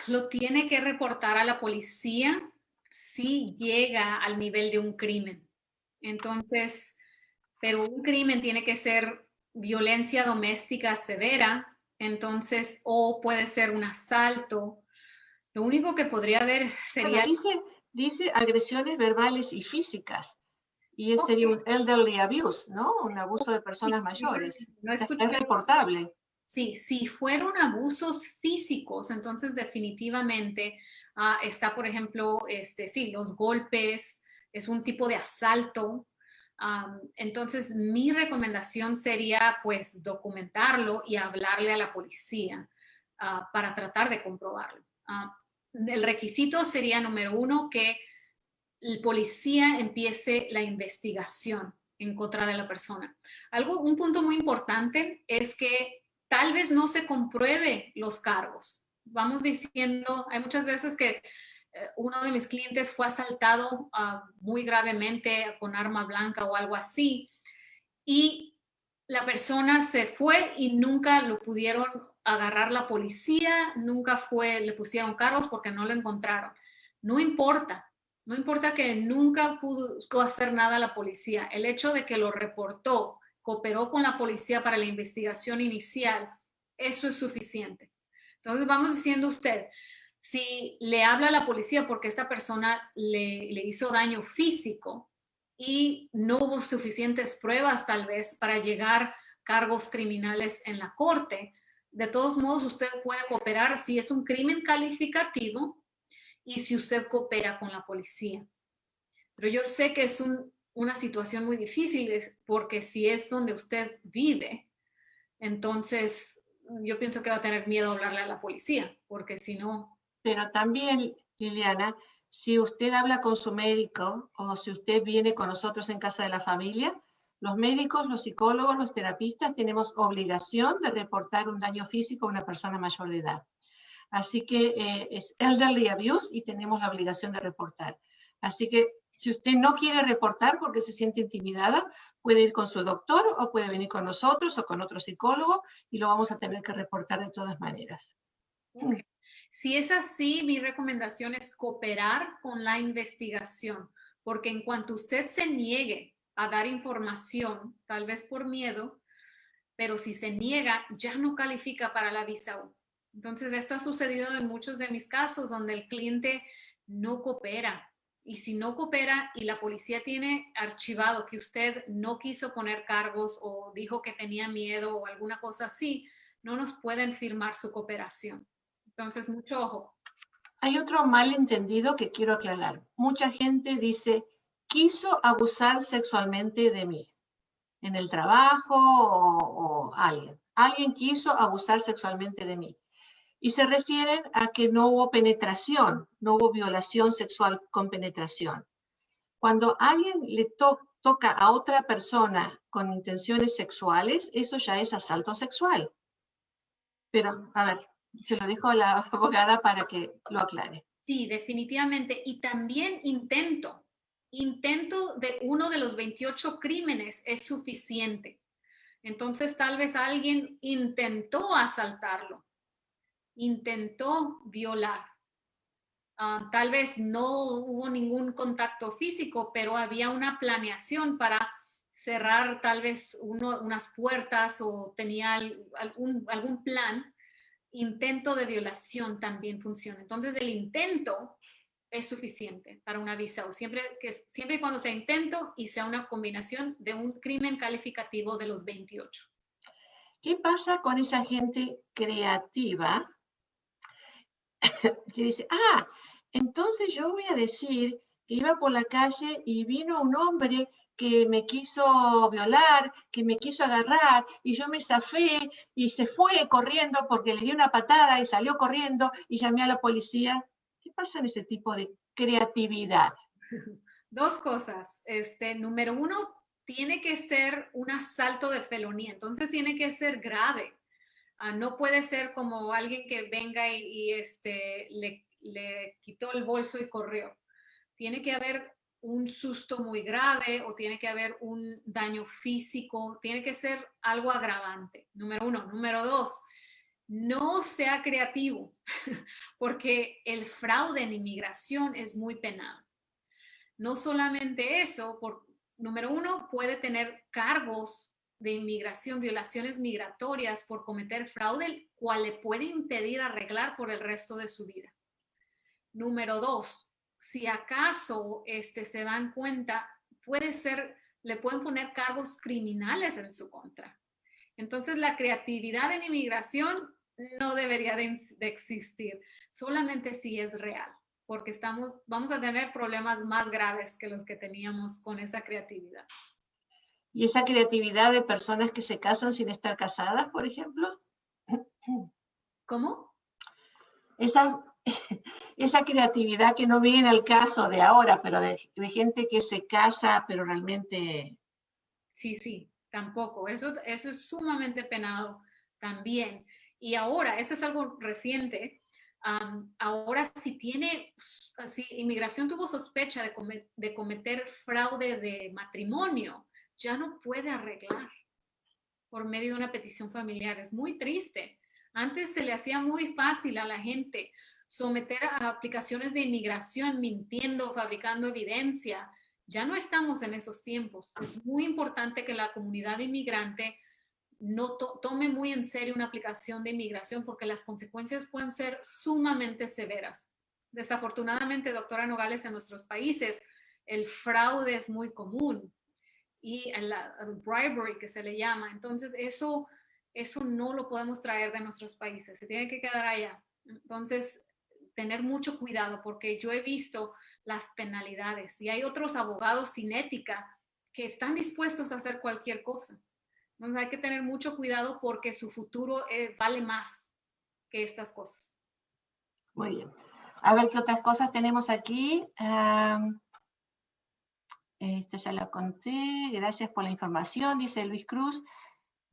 Lo tiene que reportar a la policía si llega al nivel de un crimen. Entonces, pero un crimen tiene que ser violencia doméstica severa, entonces, o puede ser un asalto. Lo único que podría haber sería... Bueno, dice agresiones verbales y físicas. Y ese sería un elderly abuse, ¿no? Un abuso de personas mayores. No Es escuché. reportable. Sí, si fueron abusos físicos, entonces definitivamente está, por ejemplo, sí, los golpes, es un tipo de asalto. Entonces, mi recomendación sería, pues, documentarlo y hablarle a la policía para tratar de comprobarlo. El requisito sería, número 1, que el policía empiece la investigación en contra de la persona. Un punto muy importante es que tal vez no se compruebe los cargos. Vamos diciendo, hay muchas veces que uno de mis clientes fue asaltado muy gravemente con arma blanca o algo así y la persona se fue y nunca lo pudieron agarrar la policía, nunca le pusieron cargos porque no lo encontraron. No importa, No importa que nunca pudo hacer nada la policía, el hecho de que lo reportó, cooperó con la policía para la investigación inicial, eso es suficiente. Entonces vamos diciendo usted, si le habla a la policía porque esta persona le hizo daño físico y no hubo suficientes pruebas tal vez para llegar a cargos criminales en la corte, de todos modos usted puede cooperar si es un crimen calificativo y si usted coopera con la policía. Pero yo sé que es una situación muy difícil porque si es donde usted vive, entonces yo pienso que va a tener miedo a hablarle a la policía, porque si no... Pero también, Liliana, si usted habla con su médico o si usted viene con nosotros en casa de la familia, los médicos, los psicólogos, los terapistas tenemos obligación de reportar un daño físico a una persona mayor de edad. Así que es elderly abuse y tenemos la obligación de reportar. Así que si usted no quiere reportar porque se siente intimidada, puede ir con su doctor o puede venir con nosotros o con otro psicólogo y lo vamos a tener que reportar de todas maneras. Okay. Si es así, mi recomendación es cooperar con la investigación, porque en cuanto usted se niegue a dar información, tal vez por miedo, pero si se niega, ya no califica para la visa U. Entonces, esto ha sucedido en muchos de mis casos donde el cliente no coopera. Y si no coopera y la policía tiene archivado que usted no quiso poner cargos o dijo que tenía miedo o alguna cosa así, no nos pueden firmar su cooperación. Entonces, mucho ojo. Hay otro malentendido que quiero aclarar. Mucha gente dice, quiso abusar sexualmente de mí, en el trabajo o alguien. Alguien quiso abusar sexualmente de mí. Y se refieren a que no hubo penetración, no hubo violación sexual con penetración. Cuando alguien le toca a otra persona con intenciones sexuales, eso ya es asalto sexual. Pero, a ver, se lo dejo a la abogada para que lo aclare. Sí, definitivamente. Y también intento de uno de los 28 crímenes es suficiente. Entonces, tal vez alguien intentó asaltarlo, intentó violar. Tal vez no hubo ningún contacto físico, pero había una planeación para cerrar tal vez unas puertas o tenía algún plan. Intento de violación también funciona. Entonces, el intento es suficiente para una visa U, siempre y cuando sea intento y sea una combinación de un crimen calificativo de los 28. ¿Qué pasa con esa gente creativa que dice, entonces yo voy a decir que iba por la calle y vino un hombre que me quiso violar, que me quiso agarrar y yo me zafé y se fue corriendo porque le di una patada y salió corriendo y llamé a la policía? ¿Qué pasa en este tipo de creatividad? Dos cosas. Número uno, tiene que ser un asalto de felonía, entonces tiene que ser grave. No puede ser como alguien que venga y le quitó el bolso y corrió. Tiene que haber un susto muy grave o tiene que haber un daño físico, tiene que ser algo agravante, número uno. Número dos, no sea creativo, porque el fraude en inmigración es muy penado. No solamente eso, número uno, puede tener cargos de inmigración, violaciones migratorias por cometer fraude, el cual le puede impedir arreglar por el resto de su vida. Número dos, si acaso se dan cuenta, le pueden poner cargos criminales en su contra. Entonces, la creatividad en inmigración no debería de existir, solamente si es real, porque vamos a tener problemas más graves que los que teníamos con esa creatividad. ¿Y esa creatividad de personas que se casan sin estar casadas, por ejemplo? ¿Cómo? Esa creatividad que no viene al caso de ahora, pero de gente que se casa, pero realmente... Sí, tampoco. Eso es sumamente penado también. Y ahora, esto es algo reciente, ahora si inmigración tuvo sospecha de cometer fraude de matrimonio, ya no puede arreglar por medio de una petición familiar. Es muy triste. Antes se le hacía muy fácil a la gente someter a aplicaciones de inmigración mintiendo, fabricando evidencia. Ya no estamos en esos tiempos. Es muy importante que la comunidad inmigrante no tome muy en serio una aplicación de inmigración porque las consecuencias pueden ser sumamente severas. Desafortunadamente, doctora Nogales, en nuestros países el fraude es muy común y el bribery que se le llama. Entonces, eso no lo podemos traer de nuestros países, se tiene que quedar allá. Entonces, tener mucho cuidado porque yo he visto las penalidades y hay otros abogados sin ética que están dispuestos a hacer cualquier cosa. Entonces, hay que tener mucho cuidado porque su futuro vale más que estas cosas. Muy bien. A ver qué otras cosas tenemos aquí. Esta ya la conté. Gracias por la información, dice Luis Cruz.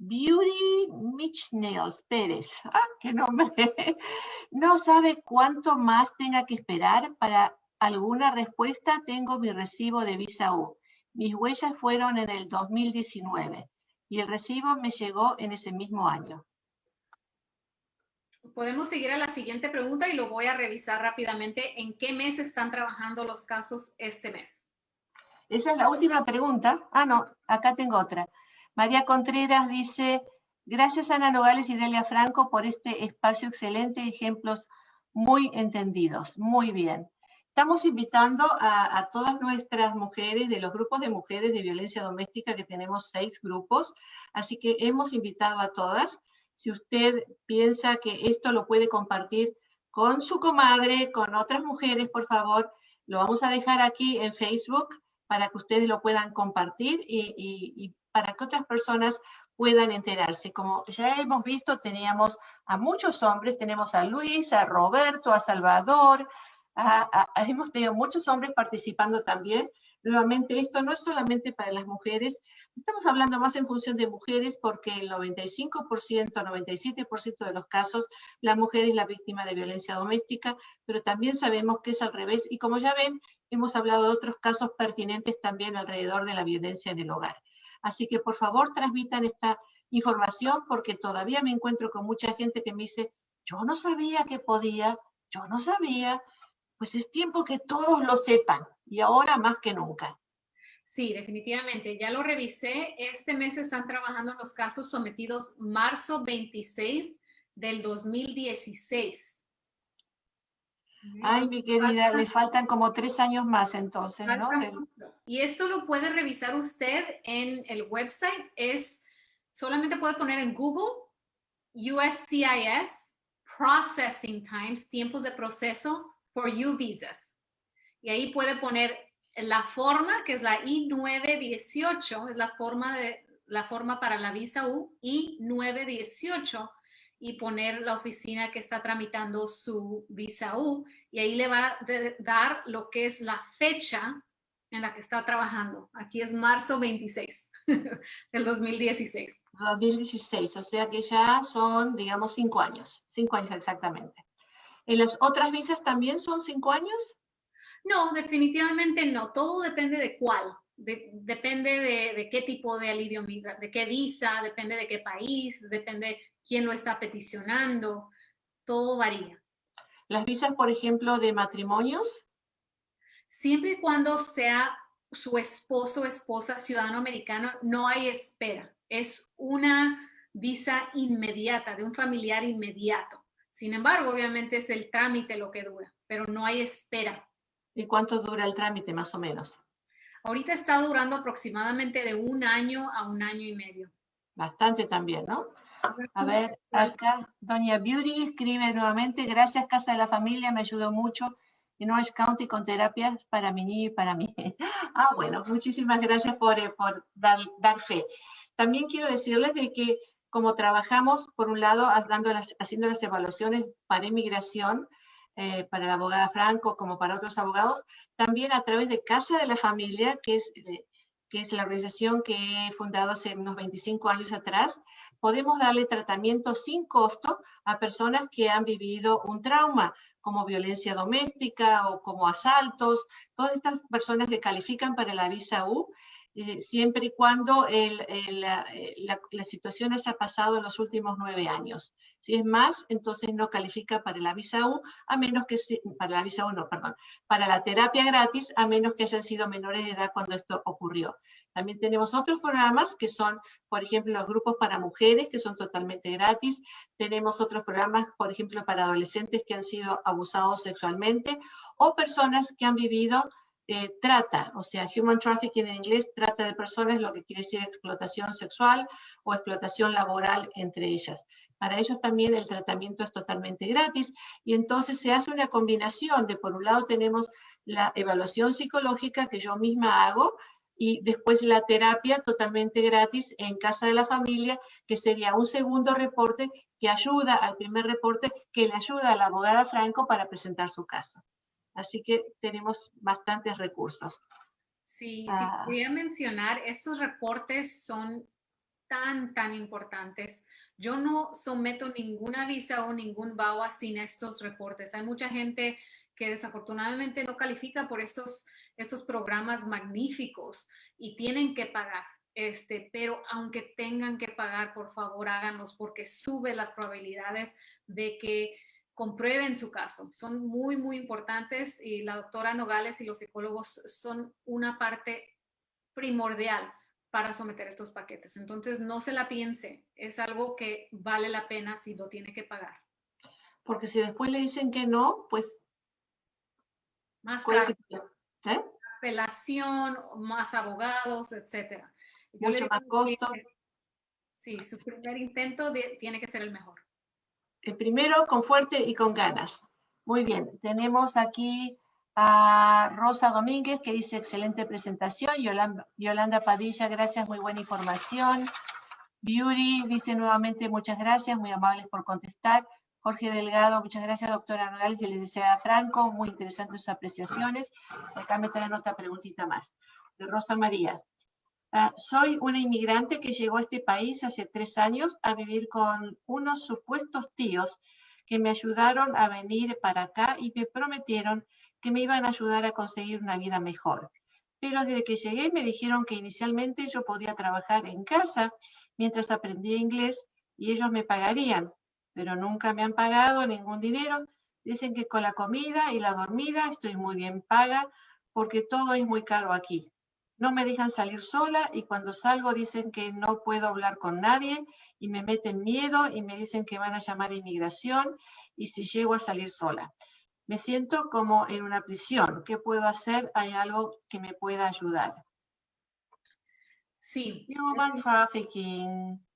Beauty Michnails Pérez. ¡Ah, qué nombre! No sabe cuánto más tenga que esperar para alguna respuesta. Tengo mi recibo de visa U. Mis huellas fueron en el 2019 y el recibo me llegó en ese mismo año. Podemos seguir a la siguiente pregunta y lo voy a revisar rápidamente. ¿En qué mes están trabajando los casos este mes? Esa es la última pregunta. Ah, no, acá tengo otra. María Contreras dice, gracias Ana Nogales y Delia Franco por este espacio excelente, ejemplos muy entendidos. Muy bien. Estamos invitando a todas nuestras mujeres, de los grupos de mujeres de violencia doméstica, que tenemos 6 grupos, así que hemos invitado a todas. Si usted piensa que esto lo puede compartir con su comadre, con otras mujeres, por favor, lo vamos a dejar aquí en Facebook para que ustedes lo puedan compartir y para que otras personas puedan enterarse. Como ya hemos visto, teníamos a muchos hombres, tenemos a Luis, a Roberto, a Salvador, hemos tenido muchos hombres participando también. Nuevamente, esto no es solamente para las mujeres, estamos hablando más en función de mujeres porque el 95%, 97% de los casos, la mujer es la víctima de violencia doméstica, pero también sabemos que es al revés y como ya ven, hemos hablado de otros casos pertinentes también alrededor de la violencia en el hogar. Así que por favor transmitan esta información porque todavía me encuentro con mucha gente que me dice, yo no sabía que podía, yo no sabía. Pues es tiempo que todos lo sepan y ahora más que nunca. Sí, definitivamente. Ya lo revisé. Este mes están trabajando en los casos sometidos marzo 26 del 2016. Ay, mi querida, le faltan como 3 años más entonces, ¿no? Y esto lo puede revisar usted en el website. Solamente puede poner en Google USCIS Processing Times, tiempos de proceso for U visas. Y ahí puede poner la forma, que es la I-918, es la forma para la visa U, I-918, y poner la oficina que está tramitando su visa U, y ahí le va a dar lo que es la fecha en la que está trabajando. Aquí es marzo 26 del 2016. 2016, o sea que ya son, digamos, 5 años. 5 años exactamente. ¿En las otras visas también son 5 años? No, definitivamente no. Todo depende de cuál. Depende de qué tipo de alivio migratorio, de qué visa, depende de qué país, depende quién lo está peticionando. Todo varía. Las visas, por ejemplo, de matrimonios. Siempre y cuando sea su esposo o esposa ciudadano americano, no hay espera. Es una visa inmediata, de un familiar inmediato. Sin embargo, obviamente es el trámite lo que dura, pero no hay espera. ¿Y cuánto dura el trámite, más o menos? Ahorita está durando aproximadamente de 1 año a 1 año y medio. Bastante también, ¿no? A ver, acá Doña Beauty escribe nuevamente, gracias Casa de la Familia, me ayudó mucho en Orange County con terapias para mi niño y para mí. Ah, bueno, muchísimas gracias por dar fe. También quiero decirles de que como trabajamos, por un lado, haciendo las evaluaciones para inmigración, para la abogada Franco, como para otros abogados, también a través de Casa de la Familia, que es la organización que he fundado hace unos 25 años atrás, podemos darle tratamiento sin costo a personas que han vivido un trauma, como violencia doméstica o como asaltos, todas estas personas que califican para la visa U, siempre y cuando la situación haya pasado en los últimos 9 años. Si es más, entonces no califica para la visa U, a menos que, para la visa U no, perdón, para la terapia gratis, a menos que hayan sido menores de edad cuando esto ocurrió. También tenemos otros programas que son, por ejemplo, los grupos para mujeres, que son totalmente gratis. Tenemos otros programas, por ejemplo, para adolescentes que han sido abusados sexualmente o personas que han vivido trata, o sea, human trafficking en inglés, trata de personas, lo que quiere decir explotación sexual o explotación laboral entre ellas. Para ellos también el tratamiento es totalmente gratis y entonces se hace una combinación de, por un lado tenemos la evaluación psicológica que yo misma hago y después la terapia totalmente gratis en casa de la familia, que sería un segundo reporte que ayuda al primer reporte, que le ayuda a la abogada Franco para presentar su caso. Así que tenemos bastantes recursos. Sí, sí, quería mencionar, estos reportes son tan importantes. Yo no someto ninguna visa o ningún VAWA sin estos reportes. Hay mucha gente que desafortunadamente no califica por estos programas magníficos y tienen que pagar. Pero aunque tengan que pagar, por favor háganlos porque sube las probabilidades de que comprueben su caso. Son muy importantes y la doctora Nogales y los psicólogos son una parte primordial para someter estos paquetes. Entonces, no se la piense. Es algo que vale la pena si lo tiene que pagar. Porque si después le dicen que no, pues... Más caro. Apelación, más abogados, etc. Mucho más costo. Sí, su primer intento tiene que ser el mejor. El primero con fuerte y con ganas. Muy bien, tenemos aquí a Rosa Domínguez que dice excelente presentación. Yolanda Padilla, gracias, muy buena información. Beauty dice nuevamente muchas gracias, muy amables por contestar. Jorge Delgado, muchas gracias, doctora Nogales y el licenciada Franco, muy interesantes sus apreciaciones. Acá me traen otra preguntita más. De Rosa María. Soy una inmigrante que llegó a este país hace 3 años a vivir con unos supuestos tíos que me ayudaron a venir para acá y me prometieron que me iban a ayudar a conseguir una vida mejor. Pero desde que llegué me dijeron que inicialmente yo podía trabajar en casa mientras aprendía inglés y ellos me pagarían, pero nunca me han pagado ningún dinero. Dicen que con la comida y la dormida estoy muy bien paga porque todo es muy caro aquí. No me dejan salir sola y cuando salgo dicen que no puedo hablar con nadie y me meten miedo y me dicen que van a llamar a inmigración y si llego a salir sola. Me siento como en una prisión. ¿Qué puedo hacer? ¿Hay algo que me pueda ayudar? Sí. Human trafficking.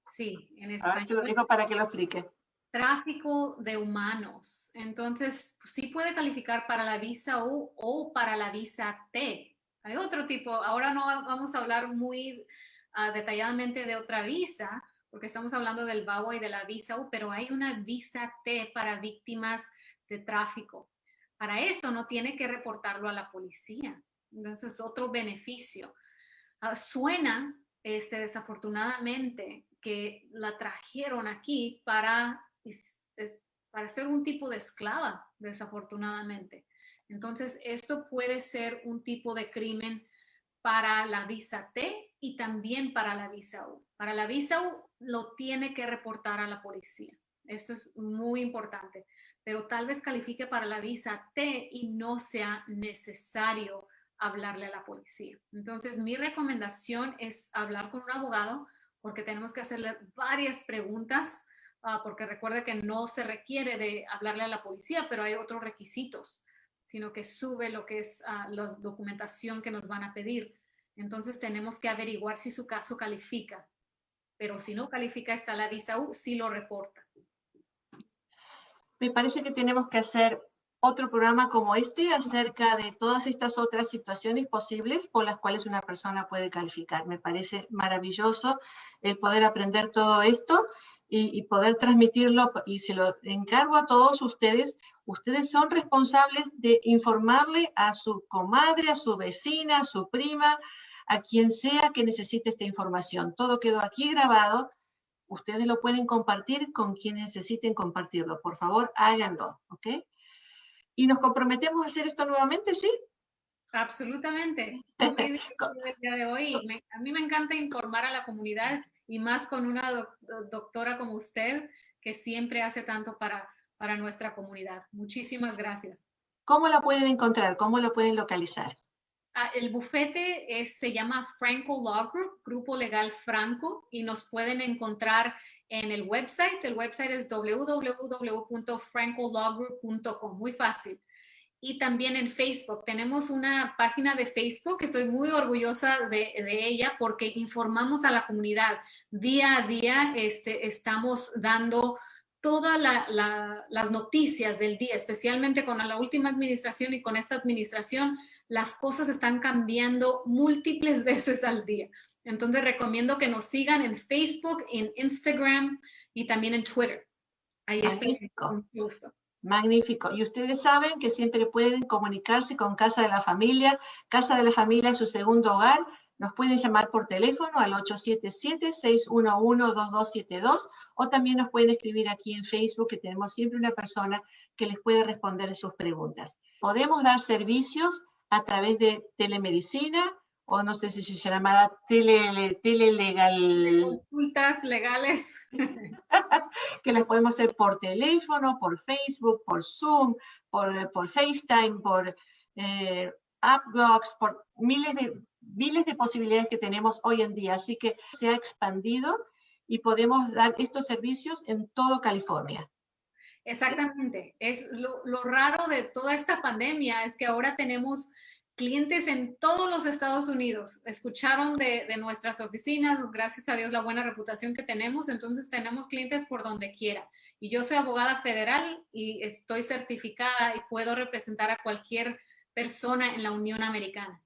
Sí, en español. Se lo digo para que lo explique. Tráfico de humanos. Entonces, sí puede calificar para la visa U o para la visa T. Hay otro tipo, ahora no vamos a hablar muy detalladamente de otra visa, porque estamos hablando del VAWA y de la visa U, pero hay una visa T para víctimas de tráfico. Para eso no tiene que reportarlo a la policía. Entonces, otro beneficio. Suena, desafortunadamente, que la trajeron aquí para ser un tipo de esclava, desafortunadamente. Entonces, esto puede ser un tipo de crimen para la visa T y también para la visa U. Para la visa U lo tiene que reportar a la policía. Esto es muy importante, pero tal vez califique para la visa T y no sea necesario hablarle a la policía. Entonces, mi recomendación es hablar con un abogado porque tenemos que hacerle varias preguntas porque recuerde que no se requiere de hablarle a la policía, pero hay otros requisitos, sino que sube lo que es la documentación que nos van a pedir. Entonces tenemos que averiguar si su caso califica, pero si no califica está la visa U, sí lo reporta. Me parece que tenemos que hacer otro programa como este acerca de todas estas otras situaciones posibles por las cuales una persona puede calificar. Me parece maravilloso el poder aprender todo esto y poder transmitirlo, y se lo encargo a todos ustedes. Ustedes son responsables de informarle a su comadre, a su vecina, a su prima, a quien sea que necesite esta información. Todo quedó aquí grabado. Ustedes lo pueden compartir con quienes necesiten compartirlo. Por favor, háganlo, ¿ok? ¿Y nos comprometemos a hacer esto nuevamente, sí? Absolutamente. No me he divertido el día de hoy. A mí me encanta informar a la comunidad y más con una doctora como usted que siempre hace tanto para nuestra comunidad. Muchísimas gracias. ¿Cómo la pueden encontrar? ¿Cómo lo pueden localizar? El bufete se llama Franco Law Group, Grupo Legal Franco, y nos pueden encontrar en el website. El website es www.francolawgroup.com. Muy fácil. Y también en Facebook. Tenemos una página de Facebook, estoy muy orgullosa de ella porque informamos a la comunidad. Día a día estamos dando todas las noticias del día, especialmente con la última administración y con esta administración, las cosas están cambiando múltiples veces al día. Entonces recomiendo que nos sigan en Facebook, en Instagram y también en Twitter. Ahí está. Con gusto. Magnífico. Y ustedes saben que siempre pueden comunicarse con Casa de la Familia. Casa de la Familia es su segundo hogar. Nos pueden llamar por teléfono al 877-611-2272 o también nos pueden escribir aquí en Facebook, que tenemos siempre una persona que les puede responder sus preguntas. Podemos dar servicios a través de telemedicina, o no sé si se llamará telelegal. Consultas legales. Que las podemos hacer por teléfono, por Facebook, por Zoom, por FaceTime, por AppDocs, por miles de posibilidades que tenemos hoy en día. Así que se ha expandido y podemos dar estos servicios en todo California. Exactamente. Es lo raro de toda esta pandemia es que ahora tenemos clientes en todos los Estados Unidos. Escucharon de nuestras oficinas, gracias a Dios la buena reputación que tenemos, entonces tenemos clientes por donde quiera. Y yo soy abogada federal y estoy certificada y puedo representar a cualquier persona en la Unión Americana.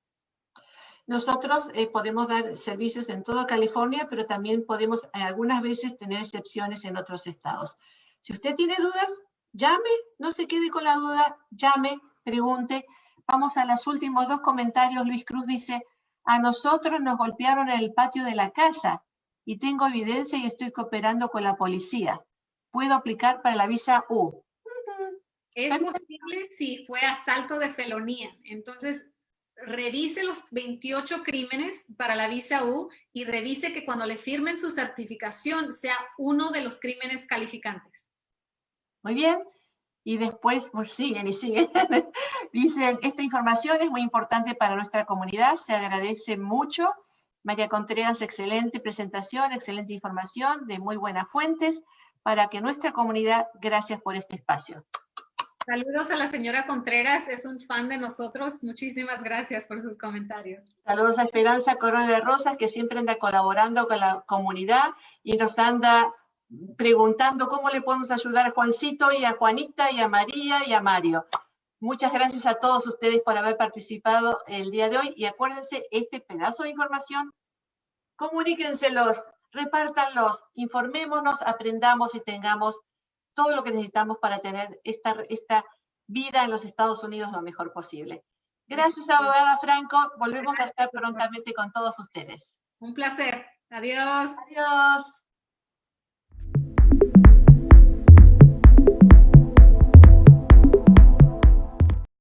Nosotros podemos dar servicios en toda California, pero también podemos algunas veces tener excepciones en otros estados. Si usted tiene dudas, llame, no se quede con la duda, llame, pregunte. Vamos a los últimos dos comentarios. Luis Cruz dice, a nosotros nos golpearon en el patio de la casa y tengo evidencia y estoy cooperando con la policía. ¿Puedo aplicar para la visa U? Es posible si fue asalto de felonía. Entonces, revise los 28 crímenes para la visa U y revise que cuando le firmen su certificación sea uno de los crímenes calificantes. Muy bien. Y después pues, siguen y siguen. Dicen, esta información es muy importante para nuestra comunidad, se agradece mucho. María Contreras, excelente presentación, excelente información, de muy buenas fuentes para que nuestra comunidad, gracias por este espacio. Saludos a la señora Contreras, es un fan de nosotros. Muchísimas gracias por sus comentarios. Saludos a Esperanza Corona de Rosas, que siempre anda colaborando con la comunidad y nos anda preguntando cómo le podemos ayudar a Juancito y a Juanita y a María y a Mario. Muchas gracias a todos ustedes por haber participado el día de hoy y acuérdense, este pedazo de información, comuníquenselos, repártanlos, informémonos, aprendamos y tengamos todo lo que necesitamos para tener esta vida en los Estados Unidos lo mejor posible. Gracias, abogada Franco. Volvemos a estar prontamente con todos ustedes. Un placer. Adiós. Adiós.